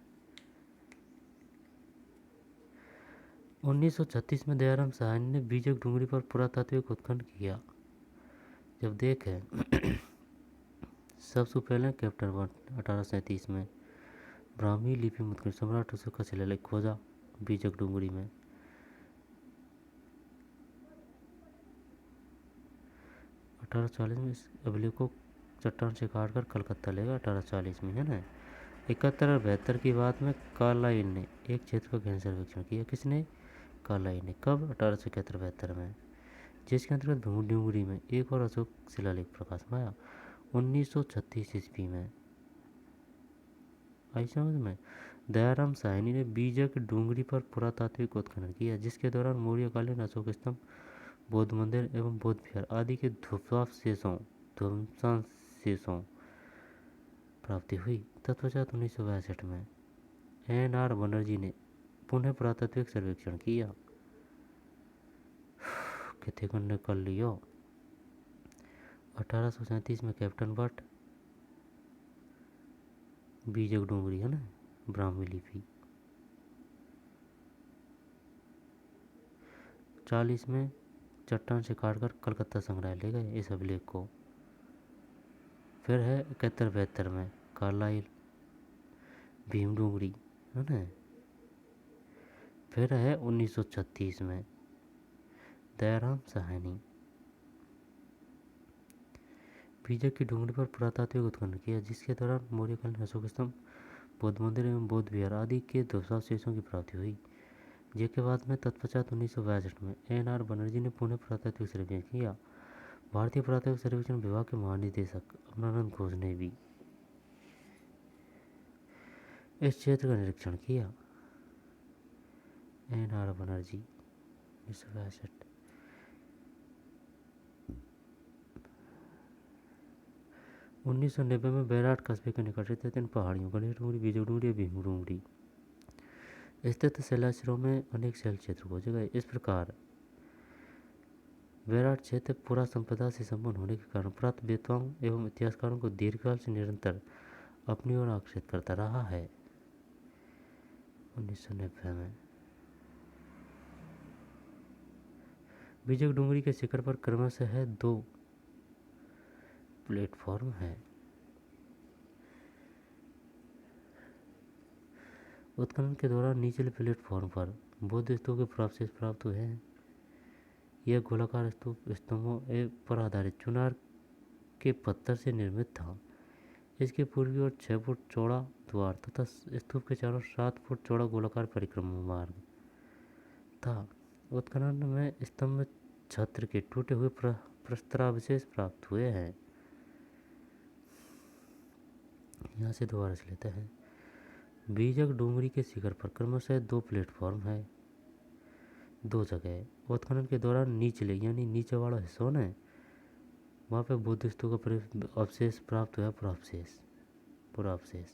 1936 में दयाराम साहनी ने बीजक डूंगरी पर पुरातात्विक उत्खनन किया। जब देखें सबसे पहले कैप्टन बट 1837 में ब्राह्मी लिपि में उत्कीर्ण सम्राट अशोक का शिलालेख खोजा बीजक डूंगरी में। 1840 में इस अभिलेख को चट्टान से काटकर कलकत्ता लेगा। 1840 में, है ना। 71 और 72 की बात में कार्लाइन ने एक क्षेत्र का गहन सर्वेक्षण किया। किसने? कार्लाइन ने। कब? 1871-72 में, जिसके अंतर्गत भीम डूंगरी में एक और अशोक शिलालेख प्रकाश में आया 1936 ईस्वी में। आई समझ में? दयाराम साहनी ने बीजक डूंगरी पर पुरातात्विक उत्खनन किया, जिसके दौरान मौर्यकालीन अशोक स्तंभ, बौद्ध मंदिर एवं बौद्ध विहार आदि के ध्वंसावशेषों प्राप्ति हुई। तत्पश्चात 1962 में NR बनर्जी ने पुनः पुरातात्विक सर्वेक्षण किया। कितने कर लियो। 1837 में कैप्टन बट, बीजक डूंगरी, है ना, ब्राह्मी लिपि। 40 में चट्टान से काटकर कलकत्ता संग्रहालय ले गए इस अभिलेख को। फिर है 71-72 में कार्लाइल भीम डूंगरी, है ना। फिर है 1936 में दयाराम साहनी बीजक की डूंगरी पर पुरातात्विक उत्खनन किया, जिसके दौरान मौर्यकालीन अशोक स्तंभ, बौद्ध मंदिर एवं बौद्ध विहार आदि के ध्वंसावशेषों की प्राप्ति हुई। जिसके बाद में तत्पश्चात 1962 में NR बनर्जी ने पुनः पुरातात्विक सर्वेक्षण किया। भारतीय पुरातात्विक सर्वेक्षण विभाग के महानिदेशक अमरानंद घोष ने भी इस क्षेत्र का निरीक्षण किया। NR बनर्जी 1962। 1990 में बैराट कस्बे के निकट स्थित इन पहाड़ियों गणेश डूंगरी, बीजक डूंगरी, भीम डूंगरी स्थित शैलाश्रयों में अनेक शैल क्षेत्र खोजे गए। इस प्रकार बैराट क्षेत्र पुरा संपदा से संपन्न होने के कारण पुरातत्ववेत्ताओं एवं इतिहासकारों को दीर्घकाल से निरंतर अपनी ओर आकर्षित करता रहा है। 1990 में बीजक डूंगरी के शिखर पर क्रमशः 2 प्लेटफॉर्म है। उत्खनन के दौरान निचले प्लेटफॉर्म पर बौद्ध स्तूप के पुरावशेष प्राप्त हुए हैं। यह गोलाकार स्तूप स्तंभों पर आधारित चुनार के पत्थर से निर्मित था। इसके पूर्वी ओर 6 फुट चौड़ा द्वार तथा स्तूप के चारों 7 फुट चौड़ा गोलाकार परिक्रमा मार्ग था। उत्खनन में स्तंभ छत्र के टूटे हुए प्रस्तरावशेष प्राप्त हुए हैं। यहाँ से दोबारा से लेते हैं। बीजक डूंगरी के शिखर पर क्रमशः 2 प्लेटफॉर्म है, 2 जगह। उत्खनन के दौरान निचले यानी नीचे वाला हिस्सा ने वहाँ पे बुद्ध स्तूप का अवशेष प्राप्त हुआ। पुरावशेष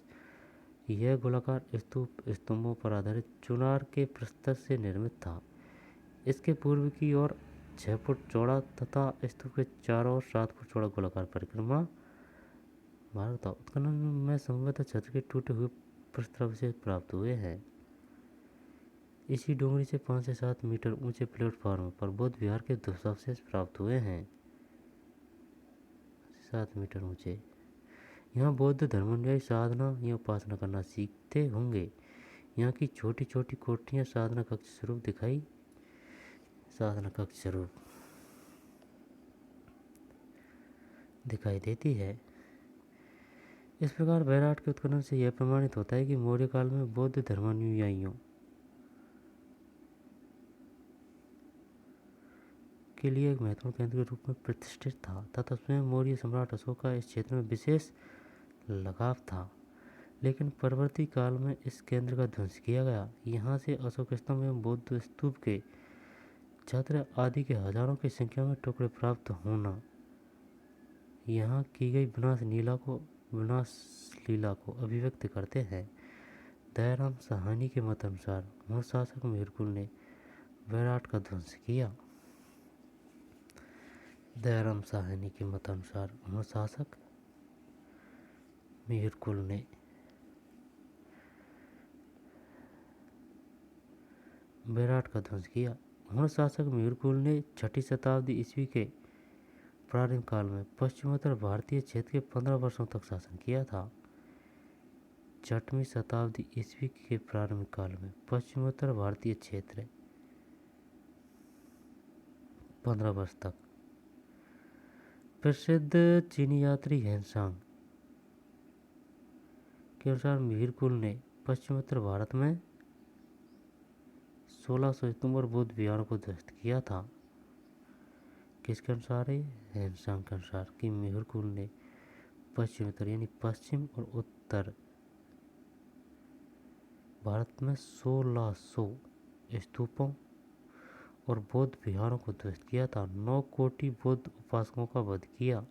यह गोलाकार स्तूप स्तंभों पर आधारित चुनार के प्रस्तर से निर्मित था। इसके पूर्व की ओर 6 फुट चौड़ा तथा स्तूप के चारों ओर 7 फुट चौड़ा गोलाकार परिक्रमा मार्ग था। उत्खनन में संभवतः छत्र के टूटे हुए प्रस्तरावशेष प्राप्त हुए हैं। इसी डूंगरी से 5 से 7 मीटर ऊंचे प्लेटफॉर्म पर बौद्ध विहार के ध्वंसावशेष प्राप्त हुए हैं। 7 मीटर ऊंचे। यहाँ बौद्ध धर्मानुयायी साधना या उपासना करना सीखते होंगे। यहाँ की छोटी छोटी कोठरियाँ साधना कक्ष स्वरूप दिखाई देती है। इस प्रकार बैराट के उत्खनन से यह प्रमाणित होता है कि मौर्य काल में बौद्ध धर्मानुयायियों के लिए एक महत्वपूर्ण केंद्र के रूप में प्रतिष्ठित था तथा स्वयं मौर्य सम्राट अशोक का इस क्षेत्र में विशेष लगाव था। लेकिन परवर्ती काल में इस केंद्र का ध्वंस किया गया। यहाँ से अशोक स्तंभ एवं बौद्ध स्तूप के छत्र आदि के हजारों की संख्या में टुकड़े प्राप्त होना यहाँ की गई विनाश लीला को अभिव्यक्त करते हैं। दयाराम साहनी के मत अनुसार मूल शासक मिहिरकुल ने बैराट का ध्वंस किया। दयाराम साहनी के मत अनुसार मूल शासक मिहिरकुल ने बैराट का ध्वंस किया। मूल शासक मिहिरकुल ने 6ठी शताब्दी ईस्वी के प्रारंभ काल में पश्चिमोत्तर भारतीय क्षेत्र के 15 वर्षों तक शासन किया था। 6वीं शताब्दी ईस्वी के प्रारंभ काल में पश्चिमोत्तर भारतीय क्षेत्र 15 वर्ष तक। प्रसिद्ध चीनी यात्री हेनसांग के अनुसार मिहिरकुल ने पश्चिमोत्तर भारत में 1600 स्तंभ बौद्ध विहारों को ध्वस्त किया था। किसके अनुसार है? हेनसांग के अनुसार कि मिहिरकुल ने पश्चिमोत्तर यानी पश्चिम और उत्तर भारत में 1600 स्तूपों और बौद्ध विहारों को ध्वस्त किया था। 9 कोटि बौद्ध उपासकों का वध किया।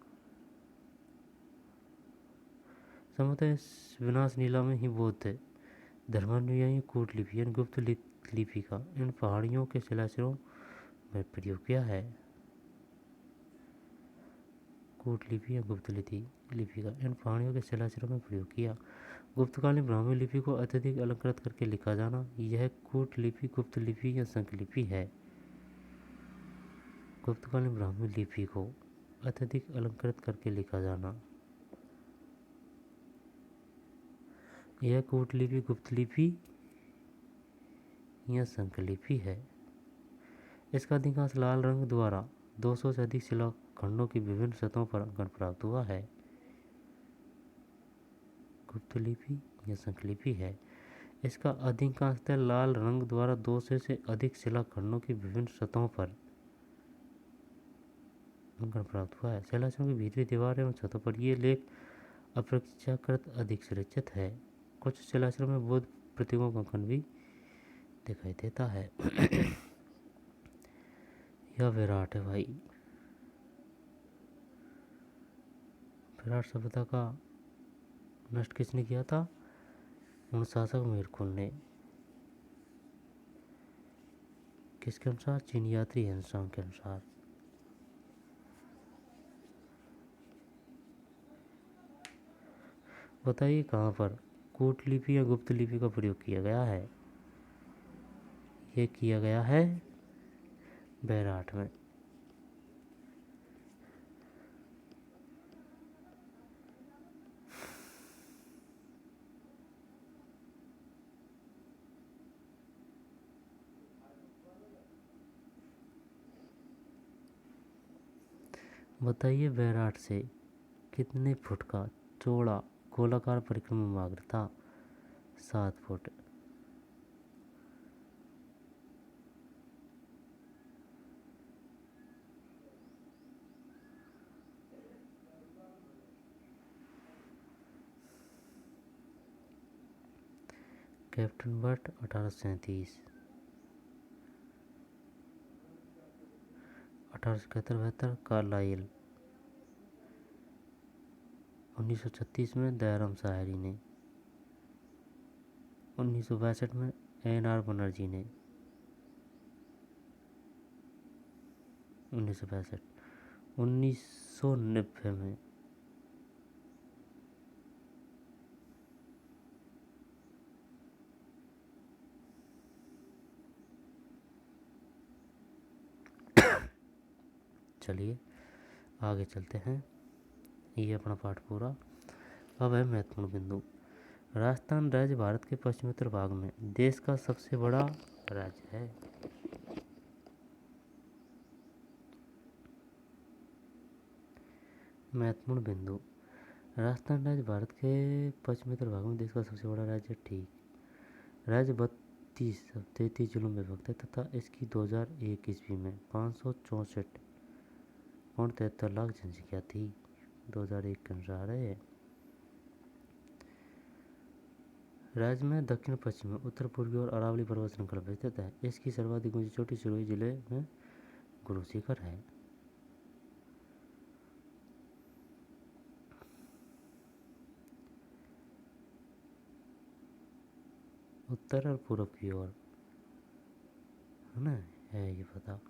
संभवतः इस विनाश लीला में ही बौद्ध धर्मानुयायी कूट लिपि यानी गुप्त लिपि का इन पहाड़ियों के शिलाक्षरों में प्रयोग किया है। कूट लिपि या गुप्त लिपि का इन पहाड़ियों के शिलाक्षरों में प्रयोग किया। गुप्तकालीन ब्राह्मी लिपि को अत्यधिक अलंकृत करके लिखा जाना, यह कूट लिपि, गुप्त लिपि या संख लिपि है। गुप्तकालीन ब्राह्मी लिपि को अत्यधिक अलंकृत करके लिखा जाना। यह कूटलिपि, गुप्तलिपि या संकलिपि है। इसका अधिकांश लाल रंग द्वारा 200 से अधिक शिला खंडों की विभिन्न सतहों पर अंकन प्राप्त हुआ है। गुप्तलिपि या संकलिपि है। इसका अधिकांशतः लाल रंग द्वारा 200 से अधिक शिला खंडों की विभिन्न सतहों पर अंकन प्राप्त हुआ है। शिलालेखों की भीतरी दीवार एवं छतों पर ये लेख अपेक्षाकृत अधिक सुरक्षित है। कुछ शिलालेखों में बौद्ध प्रतीकों का अंकन भी दिखाई देता है। यह विराट है भाई। विराट सभ्यता का नष्ट किसने किया था? अनुशासक मेरकुल ने। किसके अनुसार? चीन यात्री हेनसांग के अनुसार। बताइए कहाँ पर कूटलिपि या गुप्त लिपि का प्रयोग किया गया है? ये किया गया है बैराठ में। बताइए बैराठ से कितने फुट का चौड़ा गोलाकार परिक्रमा मार्ग था? 7 फुट। Captain but 1837। 1871 कार्लाइल। 1936 में दयाराम साहनी ने। 1962 में एन.आर. बनर्जी ने। 1962। 1990 में चलिए आगे चलते हैं। ये अपना पाठ पूरा। अब है महत्वपूर्ण बिंदु। राजस्थान राज्य भारत के पश्चिमोत्तर भाग में देश का सबसे बड़ा राज्य है। महत्वपूर्ण बिंदु। राजस्थान राज्य भारत के पश्चिमोत्तर भाग में देश का सबसे बड़ा राज्य। ठीक। राज्य 33 जिलों में विभक्त है तथा इसकी 2001 ईस्वी में 564.73 लाख जनसंख्या थी। 2001 के अनुसार है। राज्य में दक्षिण पश्चिम में उत्तर पूर्वी और अरावली पर्वत श्रृंखला पर स्थित है। इसकी सर्वाधिक ऊंची चोटी सिरोही जिले में गुरु शिखर है। उत्तर और पूर्व की ओर है ना, है ये पता।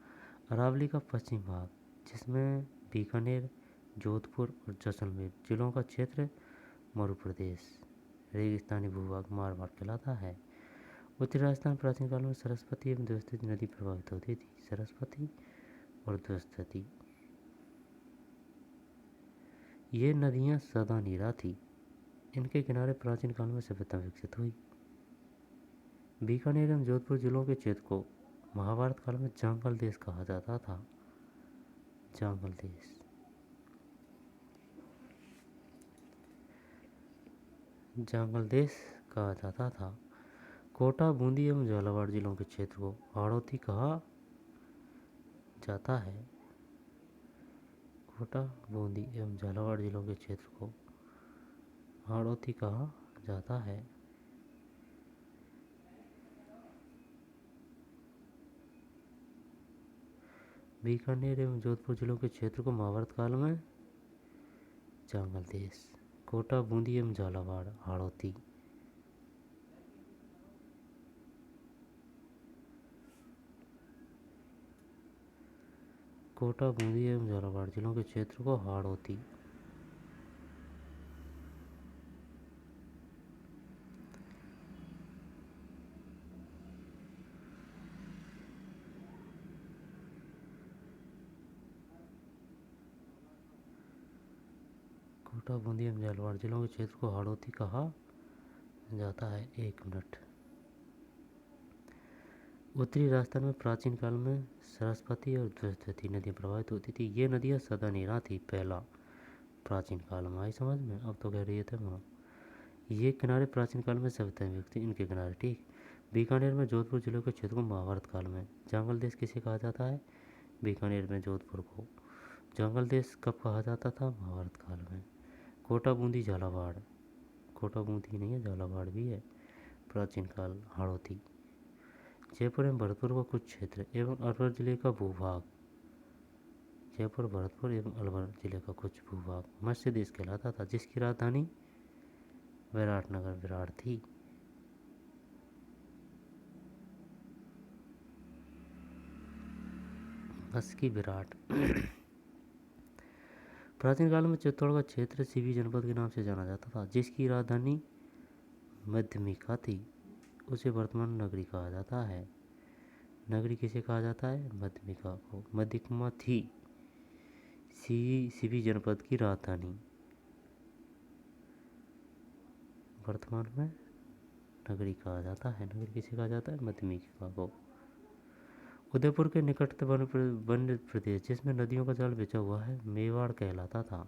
अरावली का पश्चिम भाग जिसमें बीकानेर, जोधपुर और जैसलमेर जिलों का क्षेत्र मरु प्रदेश रेगिस्तानी भूभाग मारवाड़ कहलाता है। उत्तरी राजस्थान प्राचीन काल में सरस्वती एवं द्वस्ती नदी प्रभावित होती थी। सरस्वती और द्वस्ती ये नदियाँ सदा नीरा थी। इनके किनारे प्राचीन काल में सभ्यता विकसित हुई। बीकानेर एवं जोधपुर जिलों के क्षेत्र को महाभारत काल में जांगल देश कहा जाता था। जांगल देश। जांगल देश कहा जाता था। कोटा, बूंदी एवं झालावाड़ जिलों के क्षेत्र को हाड़ौती कहा जाता है। कोटा, बूंदी एवं झालावाड़ जिलों के क्षेत्र को हाड़ौती कहा जाता है। बीकानेर एवं जोधपुर जिलों के क्षेत्र को महाभारत काल में जांगल देश, कोटा, बूंदी एवं झालावाड़ हाड़ौती। कोटा, बूंदी एवं झालावाड़ जिलों के क्षेत्र को हाड़ौती। कोटा, बूंदी एवं झालावाड़ जिलों के क्षेत्र को हाड़ौती कहा जाता है। 1 मिनट। उत्तरी राजस्थान में प्राचीन काल में सरस्वती और सरस्वती नदियाँ प्रवाहित होती थी। ये नदियाँ सदा नीरा थी। पहला प्राचीन काल में, आई समझ में? अब तो कह रही थे वहाँ ये किनारे प्राचीन काल में सभ्यता व्यक्ति इनके किनारे, ठीक। बीकानेर में जोधपुर जिले के क्षेत्र को महाभारत काल में जंगल देश किसे कहा जाता है? बीकानेर में जोधपुर को जंगल देश कब कहा जाता था? महाभारत काल में। कोटा, बूंदी, झालावाड़, कोटा बूंदी नहीं है, झालावाड़ भी है, प्राचीन काल हाड़ौती। जयपुर एवं भरतपुर का कुछ क्षेत्र एवं अलवर जिले का भूभाग, जयपुर, भरतपुर एवं अलवर जिले का कुछ भूभाग मत्स्य देश कहलाता था, जिसकी राजधानी विराटनगर, विराट थी। मत्स्य की विराट। प्राचीन काल में चित्तौड़ का क्षेत्र सीवी जनपद के नाम से जाना जाता था, जिसकी राजधानी मध्यमिका थी। उसे वर्तमान नगरी कहा जाता है। नगरी किसे कहा जाता है? मध्यमिका को। मध्यमिका थी सीवी जनपद की राजधानी, वर्तमान में नगरी कहा जाता है। नगरी किसे कहा जाता है? मध्यमिका को। उदयपुर के निकट वन प्रदेश जिसमें नदियों का जाल बिछा हुआ है, मेवाड़ कहलाता था।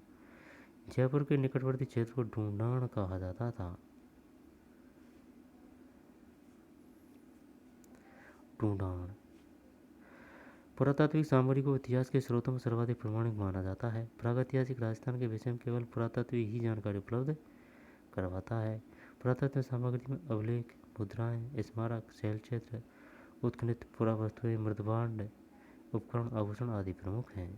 जयपुर के निकटवर्ती क्षेत्र को ढूंढान कहा जाता था। ढूंढान पुरातात्विक सामग्री को इतिहास के स्रोतों में सर्वाधिक प्रामाणिक माना जाता है। प्रागैतिहासिक राजस्थान के विषय में केवल पुरातत्व ही जानकारी उपलब्ध करवाता है। पुरातत्व सामग्री में अभिलेख, मुद्राएं, स्मारक, शैल क्षेत्र, उत्खनित पुरावस्तुएं, मृदभांड, उपकरण, आभूषण आदि प्रमुख हैं।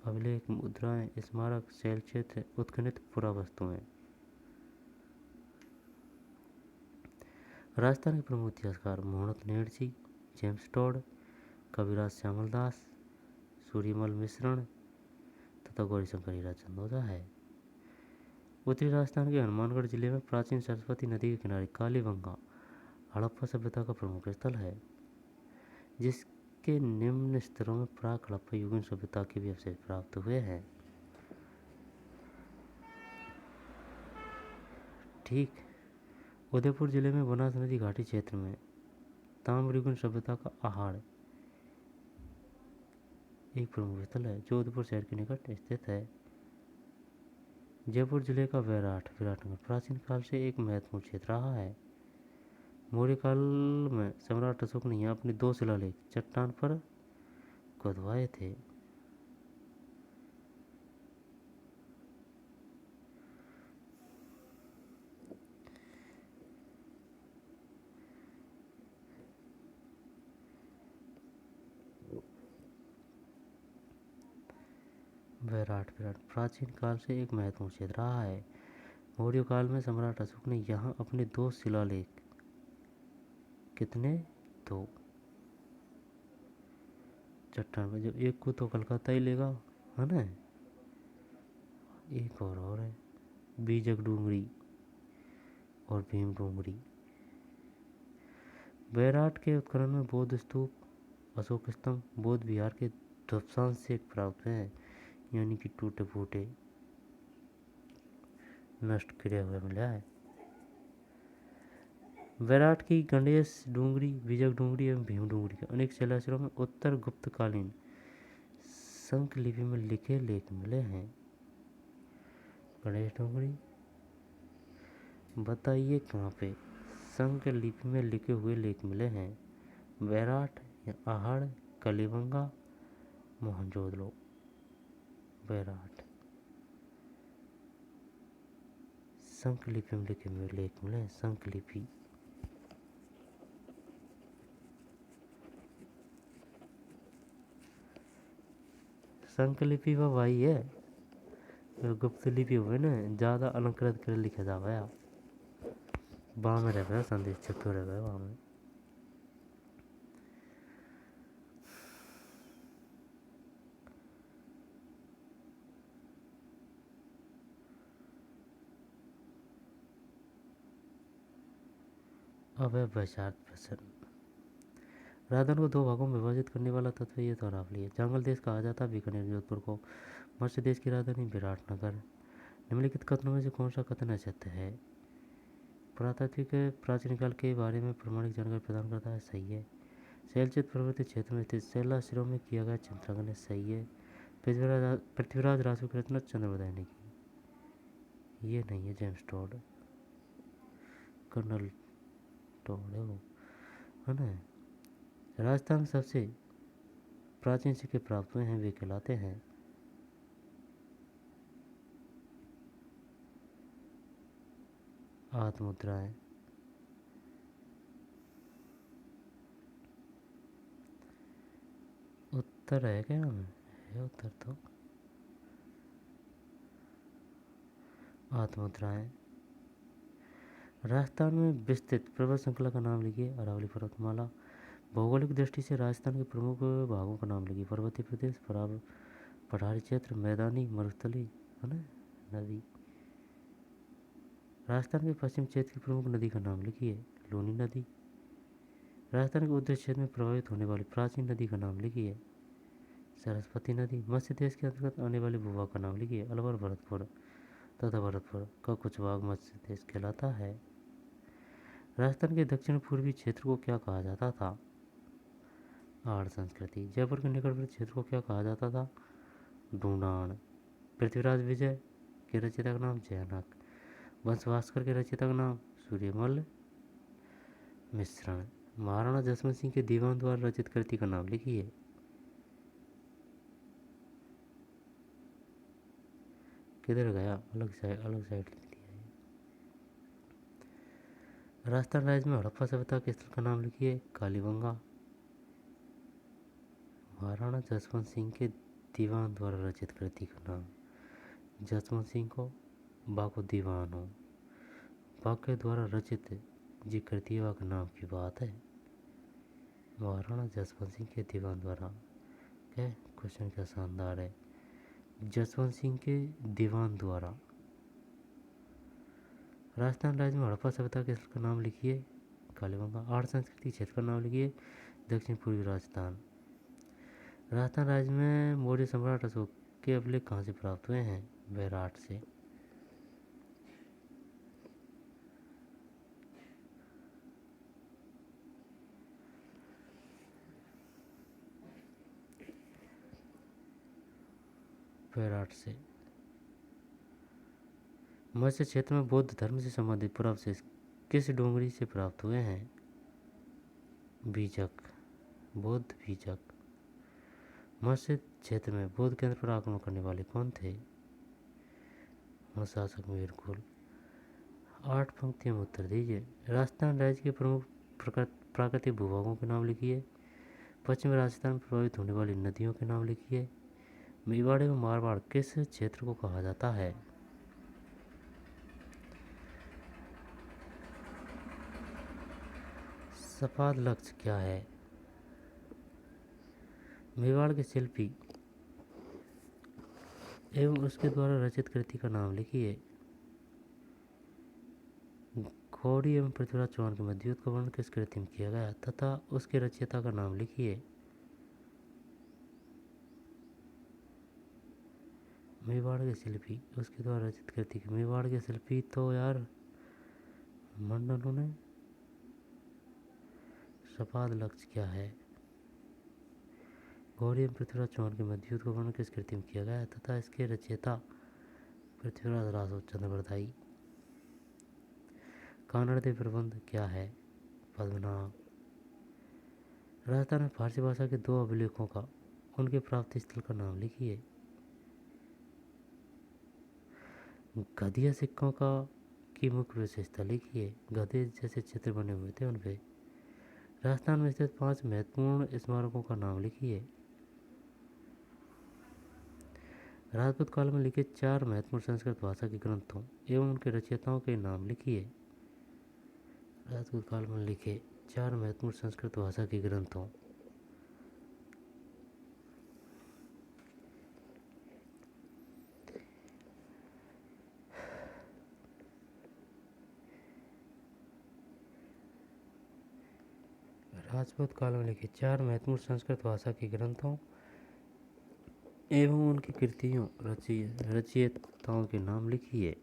अभिलेख, मुद्राएं, स्मारक, शैल क्षेत्र, उत्खनित पुरावस्तुएं। राजस्थान के प्रमुख इतिहासकार मोहनत नेड़जी, जेम्स टॉड, कविराज श्यामल दास, सूर्यमल मिश्रण तथा गौरीशंकर हीरा चंदोजा है। उत्तरी राजस्थान के हनुमानगढ़ जिले में प्राचीन सरस्वती नदी के किनारे कालीबंगा हड़प्पा सभ्यता का प्रमुख स्थल है, जिसके निम्न स्तरों में प्राक हड़प्पा युगीन सभ्यता के भी अवशेष प्राप्त हुए हैं। ठीक। उदयपुर जिले में बनास नदी घाटी क्षेत्र में ताम्रयुगीन सभ्यता का आहार एक प्रमुख स्थल है, जो उदयपुर शहर के निकट स्थित है। जयपुर जिले का विराटनगर प्राचीन काल से एक महत्वपूर्ण क्षेत्र रहा है। मौर्य काल में सम्राट अशोक ने यहाँ अपने 2 शिलालेख चट्टान पर खुदवाए थे। विराट प्राचीन काल से एक महत्वपूर्ण क्षेत्र रहा है। मौर्य काल में सम्राट अशोक ने यहाँ अपने 2 शिलालेख, कितने? 2 चट्टान में, जो एक को तो कलकत्ता ही लेगा, है ना, एक और है बीजक डूंगरी और भीम डूंगरी। बैराट के उत्खनन में बौद्ध स्तूप, अशोक स्तंभ, बौद्ध विहार के ध्वंसांश से प्राप्त हैं, यानी कि टूटे फूटे नष्ट किया हुआ मिला है। बैराट की गणेश डूंगरी, बीजक डूंगरी एवं भीम डूंगरी के अनेक शिलाक्षरों में उत्तर गुप्तकालीन संख लिपि में लिखे लेख मिले हैं। गणेश डूंगरी बताइए कहाँ पे संख लिपि में लिखे हुए लेख मिले हैं? बैराट या आहड़, कलीबंगा, मोहनजोदड़ो। बैराट संख लिपि में लिखे हुए लेख मिले हैं। संख लिपि संख लिपि वह भाई है, गुप्त लिपि हुए ना, ज़्यादा अलंकृत कर लिखा जावा वहाँ में रह गया संदेश छपे रह गए वहाँ में। अब है वैशाख प्रश्न। राजस्थान को दो भागों में विभाजित करने वाला तत्व ये तो अरावली है। जंगल देश कहा जाता है बीकानेर जोधपुर को। मत्स्य देश की राजधानी विराटनगर। निम्नलिखित कथनों में से कौन सा कथन असत्य है? पुरातात्विक प्राचीन काल के बारे में प्रमाणिक जानकारी प्रदान करता है, सही है। शैलचित पर्वतीय क्षेत्र में स्थित शैलाश्रम में किया गया चित्रांकन, सही है। पृथ्वीराज रासो की रचना चंद्रवदय ने की, ये नहीं है, जेम्स टॉड, कर्नल टॉड है वो, है ना। राजस्थान में सबसे प्राचीन सिक्के प्राप्त हुए हैं, वे कहलाते हैं आत्ममुद्राएं। उत्तर है क्या में? है उत्तर तो आत्ममुद्राएं। राजस्थान में विस्तृत पर्वत श्रृंखला का नाम लिखिए। अरावली पर्वतमाला। भौगोलिक दृष्टि से राजस्थान के प्रमुख भागों का नाम लिखिए। पर्वतीय प्रदेश, पठारी क्षेत्र, मैदानी, मरुस्थली, है ना, नदी। राजस्थान के पश्चिम क्षेत्र की प्रमुख नदी का नाम लिखिए। लूनी नदी। राजस्थान के उत्तरी क्षेत्र में प्रवाहित होने वाली प्राचीन नदी का नाम लिखिए। सरस्वती नदी। मत्स्य देश के अंतर्गत आने वाले भूभाग का नाम लिखिए। अलवर, भरतपुर तथा भरतपुर का कुछ भाग मत्स्य देश कहलाता है। राजस्थान के दक्षिण पूर्वी क्षेत्र को क्या कहा जाता था? आड़ संस्कृति। जयपुर के निकटवर्ती क्षेत्र को क्या कहा जाता था? ढूंढान। पृथ्वीराज विजय के रचयिता का नाम जयनक। वंश भास्कर के रचयिता का नाम सूर्यमल मिश्रण। महाराणा जसवंत सिंह के दीवान द्वारा रचित कृति का नाम लिखिए। किधर गया? अलग साइड लिख दिया है। राजस्थान राज्य में हड़प्पा सभ्यता के स्थल का नाम लिखिए। कालीबंगा। महाराणा जसवंत सिंह के दीवान द्वारा रचित कृति का नाम, जसवंत सिंह को बाको दीवान हो, बाक के द्वारा रचित जी कृतियों के नाम की बात है। महाराणा जसवंत सिंह के दीवान द्वारा, क्या क्वेश्चन क्या शानदार है। जसवंत सिंह के दीवान द्वारा। राजस्थान राज्य में हड़प्पा सभ्यता के स्थल का नाम लिखिए। कालीबंगा। आर्ट संस्कृति क्षेत्र का नाम लिखिए। दक्षिण पूर्वी राजस्थान। राजस्थान राज्य में मौर्य सम्राट अशोक के अभिलेख कहाँ से प्राप्त हुए हैं? बैराट से। बैराट से। मत्स्य क्षेत्र में बौद्ध धर्म से संबंधित पुरावशेष किस डोंगरी से प्राप्त हुए हैं? बीजक, बौद्ध बीजक। मत्स्य क्षेत्र में बौद्ध केंद्र पर आक्रमण करने वाले कौन थे? अनुशासक वीरकुल। 8 पंक्तियों में उत्तर दीजिए। राजस्थान राज्य के प्रमुख प्राकृतिक भूभागों के नाम लिखिए। पश्चिम राजस्थान में प्रभावित होने वाली नदियों के नाम लिखिए। मेवाड़ एवं मारवाड़ किस क्षेत्र को कहा जाता है? सपाद लक्ष्य क्या है? मेवाड़ के शिल्पी एवं उसके द्वारा रचित कृति का नाम लिखिए। घोड़ी एवं पृथ्वीराज चौहान के मध्य युद्ध का वर्णन किस कृति में किया गया तथा उसके रचयिता का नाम लिखिए। मेवाड़ के शिल्पी, उसके द्वारा रचित कृति के। मेवाड़ के शिल्पी तो यार मंडलों ने। सपाद लक्ष्य क्या है? घोड़ी एवं पृथ्वीराज चौहान के मध्य युद्ध का वर्णन किस कृति में किया गया तथा इसके रचयिता पृथ्वीराज रासो चंद्रवरदाई। कानड़ देव प्रबंध क्या है? पद्मनाभ। राजस्थान में फारसी भाषा के 2 अभिलेखों का उनके प्राप्ति स्थल का नाम लिखिए। गधिया सिक्कों का की मुख्य विशेषता लिखिए। गधे जैसे चित्र बने हुए थे उन पे। राजस्थान में स्थित 5 महत्वपूर्ण स्मारकों का नाम लिखिए। राजपूत काल में लिखे 4 महत्वपूर्ण संस्कृत भाषा के ग्रंथों एवं उनके रचयिताओं के नाम लिखिए। राजपूत काल में लिखे 4 महत्वपूर्ण संस्कृत भाषा के ग्रंथों। राजपूत काल में लिखे 4 महत्वपूर्ण संस्कृत भाषा के ग्रंथों एवं उनकी कृतियों रचयिताओं के नाम लिखिए।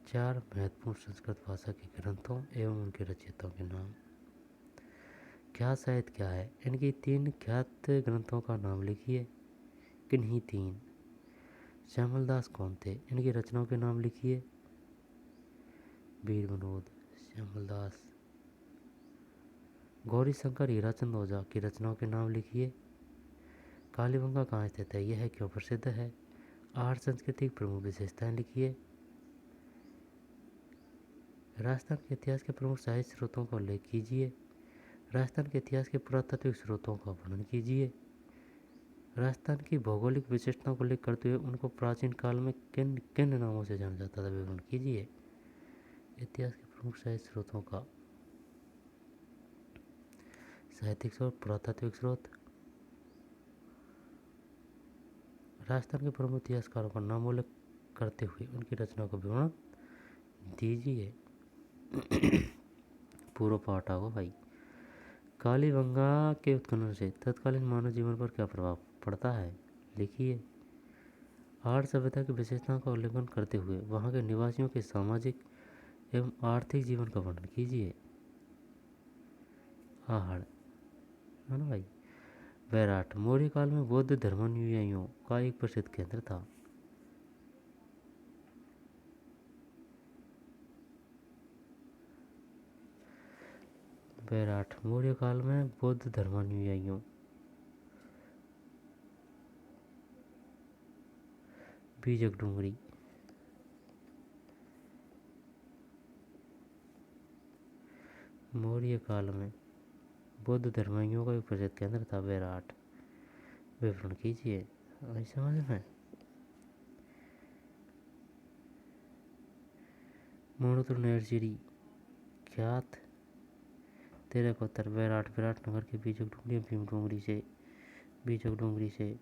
चार महत्वपूर्ण संस्कृत भाषा के ग्रंथों एवं उनके रचयिताओं के नाम। ख्यात साहित्य क्या है? इनकी 3 ख्यात ग्रंथों का नाम लिखिए। किन्हीं 3। श्यामल दास कौन थे? इनकी रचनाओं के नाम लिखिए। वीर विनोद, श्यामल दास। गौरी शंकर हीराचंद ओझा की रचनाओं के नाम लिखिए। कालीबंगा कहाँ स्थित है? यह क्यों प्रसिद्ध है? आर्य संस्कृति की प्रमुख विशेषताएं लिखिए। राजस्थान के इतिहास के प्रमुख साहित्य स्रोतों का उल्लेख कीजिए। राजस्थान के इतिहास के पुरातात्विक स्रोतों का वर्णन कीजिए। राजस्थान की भौगोलिक विशिष्टताओं को उल्लेख करते हुए उनको प्राचीन काल में किन किन नामों से जाना जाता था विवरण कीजिए। इतिहास के प्रमुख साहित्य स्रोतों का साहित्यिक स्रोत, पुरातात्विक स्रोत। राजस्थान के प्रमुख इतिहासकारों का नाम उल्लेख करते हुए उनकी रचनाओं का विवरण दीजिए। पूर्व पाठ आओ भाई। कालीबंगा के उत्खनन से तत्कालीन मानव जीवन पर क्या प्रभाव पड़ता है? लिखिए। आर्य सभ्यता की विशेषताओं का उल्लेखन करते हुए वहां के निवासियों के सामाजिक एवं आर्थिक जीवन का वर्णन कीजिए। आहड़ है ना भाई। वैराट मौर्य काल में बौद्ध धर्मानुयायियों का एक प्रसिद्ध केंद्र था। वैराट मौर्य काल में बौद्ध धर्मानुयायियों। बीजक डूंगरी मौर्य काल में बौद्ध धर्मानुयायियों का एक प्रसिद्ध केंद्र था वैराट। विवरण कीजिए। आई समझ में। मोनोतुर नैरचिरी ख्यात 13 का उत्तर वैराट विराटनगर के बीजक डूंगरी भीम डूंगरी से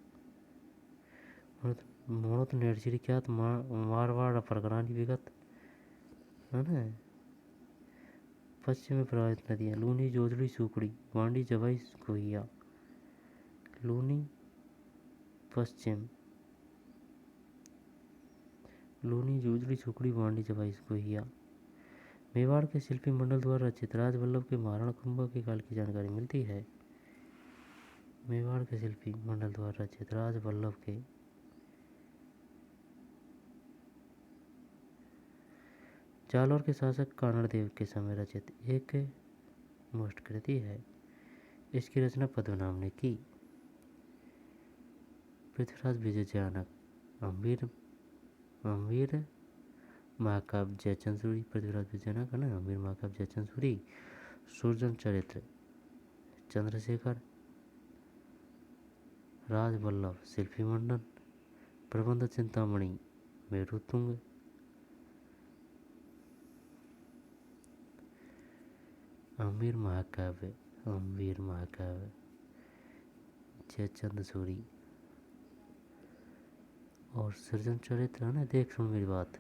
मोनोतुर नैरचिरी ख्यात मारवाड़ परगना की विगत है ना। पश्चिम में प्रवाहित नदियाँ लूनी, जोजड़ी, सुकड़ी, वांडी, जवाई, कोहिया। लूनी पश्चिम, लूनी, जोजड़ी, सुकड़ी, वांडी, जवाई, कोहिया। मेवाड़ के शिल्पी मंडल द्वारा रचित राजवल्लभ के महाराणा कुंभा के काल की जानकारी मिलती है। मेवाड़ के शिल्पी मंडल द्वारा रचित राजवल्लभ के जालौर के शासक कानड़देव के समय रचित एक मुष्ट कृति है। इसकी रचना पद्मनाभ ने की। पृथ्वीराज विजय जयानक अमीर महाकाव्य जयचंद-सूरी। पृथ्वीराज विजय जयानक है ना। अमीर महाकाव्य जयचंद-सूरी। सुरजन चरित्र चंद्रशेखर। राजवल्लभ शिल्पी मंडन। प्रबंध चिंतामणि मेरुतुंग। अमीर महाकाव्य जयचंद-सूरी और सृजन चरित्र है ना। देख सुन मेरी बात।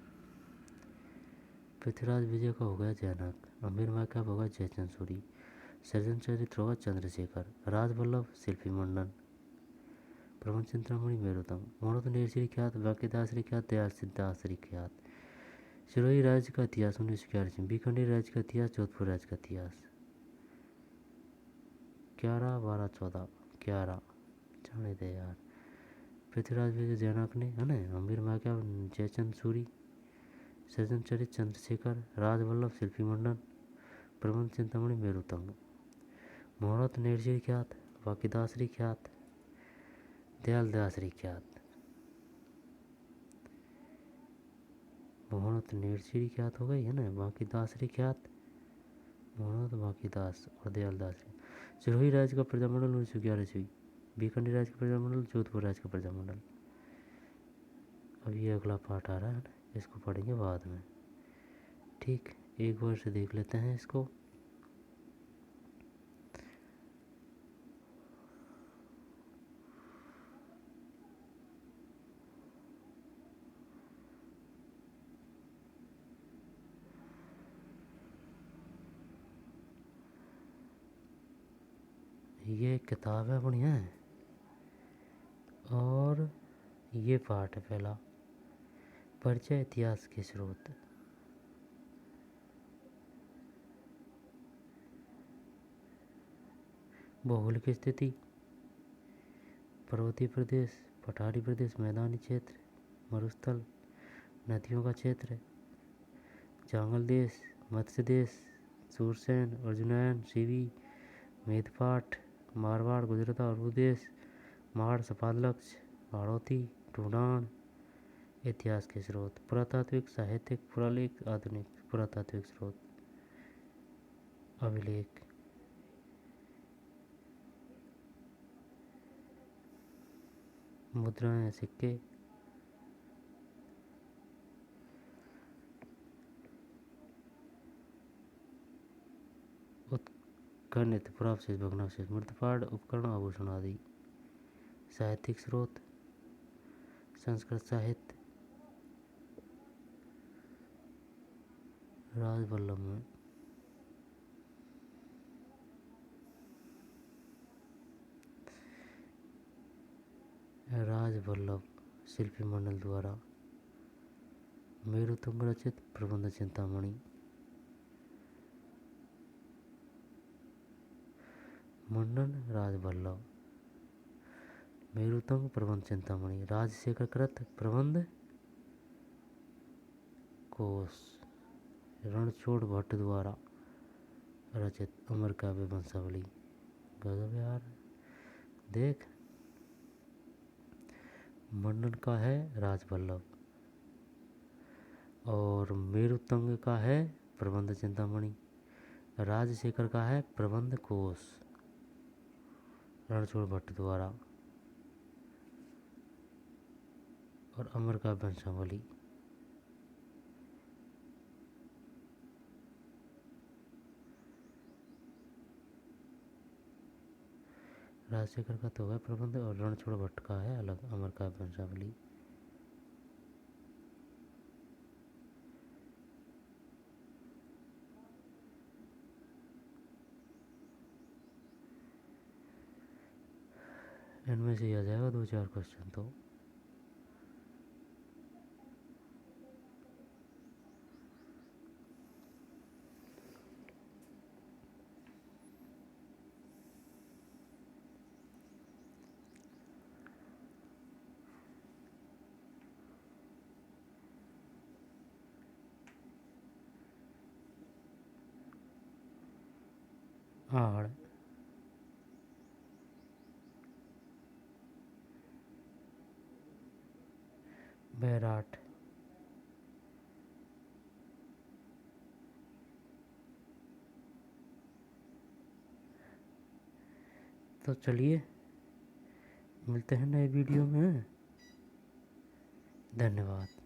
पृथ्वीराज विजय का होगा जयानक, अमीर महाकाव्य होगा जयचंद-सूरी, सृजन चरित्र होगा चंद्रशेखर, राजवल्लभ शिल्पी मंडन, प्रबंध चिंतामणि मेरुतंग, मोनोतुर नैरचिरी ख्यात, वाक्यदासरी ख्यात, दयाल सिद्धासरी ख्यात। सिरोही राज्य का इतिहास 1911। बीकानेर राज्य का इतिहास, जोधपुर राज्य का इतिहास। 11, 12, 14 11 जाने दे यार। पृथ्वीराज विजय जयानक ने है ना। अमीर महाकाव्य जयचंद-सूरी, सृजन चरित्र चंद्रशेखर, राजवल्लभ शिल्पी मंडन, प्रबंध चिंतामणि मेरुतंग। मोनोतुर नैरचिरी ख्यात, वाक्यदासरी ख्यात, दयाल दासरी ख्यात। मोहनत नैरचिरी ख्यात हो गई है ना। वाक्यदासरी ख्यात, मोहनत वाक्यदास और दयाल दासरी। सिरोही राज्य का प्रजामंडल 1911 ईस्वी। बीकानेर राज्य का प्रजामंडल, जोधपुर राज्य का प्रजामंडल। अब ये अगला पार्ट आ रहा है ना, इसको पढ़ेंगे बाद में। ठीक, एक बार से देख लेते हैं इसको। ये किताब है बढ़िया है। और ये पाठ है पहला, परिचय इतिहास के स्रोत। भौगोलिक स्थिति, पर्वतीय प्रदेश, पठारी प्रदेश, मैदानी क्षेत्र, मरुस्थल, नदियों का क्षेत्र, जंगल देश, मत्स्य देश, सूरसेन, अर्जुनयन, सीवी, मेदपाट, मारवाड़, गुजरात और प्रदेश, माड़, सपादलक्ष, हाड़ौती, ढूंढान। इतिहास के स्रोत, पुरातात्विक, साहित्यिक, पुरालेख, आधुनिक। पुरातात्विक स्रोत, अभिलेख, मुद्राएं, सिक्के, उत्खनन, पुरावशेष, भग्नावशेष, मृतपाट, उपकरण, आभूषण आदि। साहित्यिक स्रोत, संस्कृत साहित्य, राजवल्लभ में। राजवल्लभ शिल्पी मंडल द्वारा मेरुतुंग रचित प्रबंध चिंतामणि। मंडन राजवल्लभ, मेरुतंग प्रबंध चिंतामणि, राजशेखर कृत प्रबंध कोश, रणछोड़ भट्ट द्वारा रचित अमर काव्य वंशावली। गजब यार, देख। मंडन का है राजवल्लभ और मेरुतंग का है प्रबंध चिंतामणि, राजशेखर का है प्रबंध कोश, रणछोड़ भट्ट द्वारा, और अमर काव्य वंशावली। राजशेखर का तो है प्रबंध और रणछोड़ भट्ट का है अलग अमर काव्य वंशावली। इनमें से आ जाएगा 2-4 क्वेश्चन तो। आड़, बैराट, तो चलिए मिलते हैं नए वीडियो में। धन्यवाद।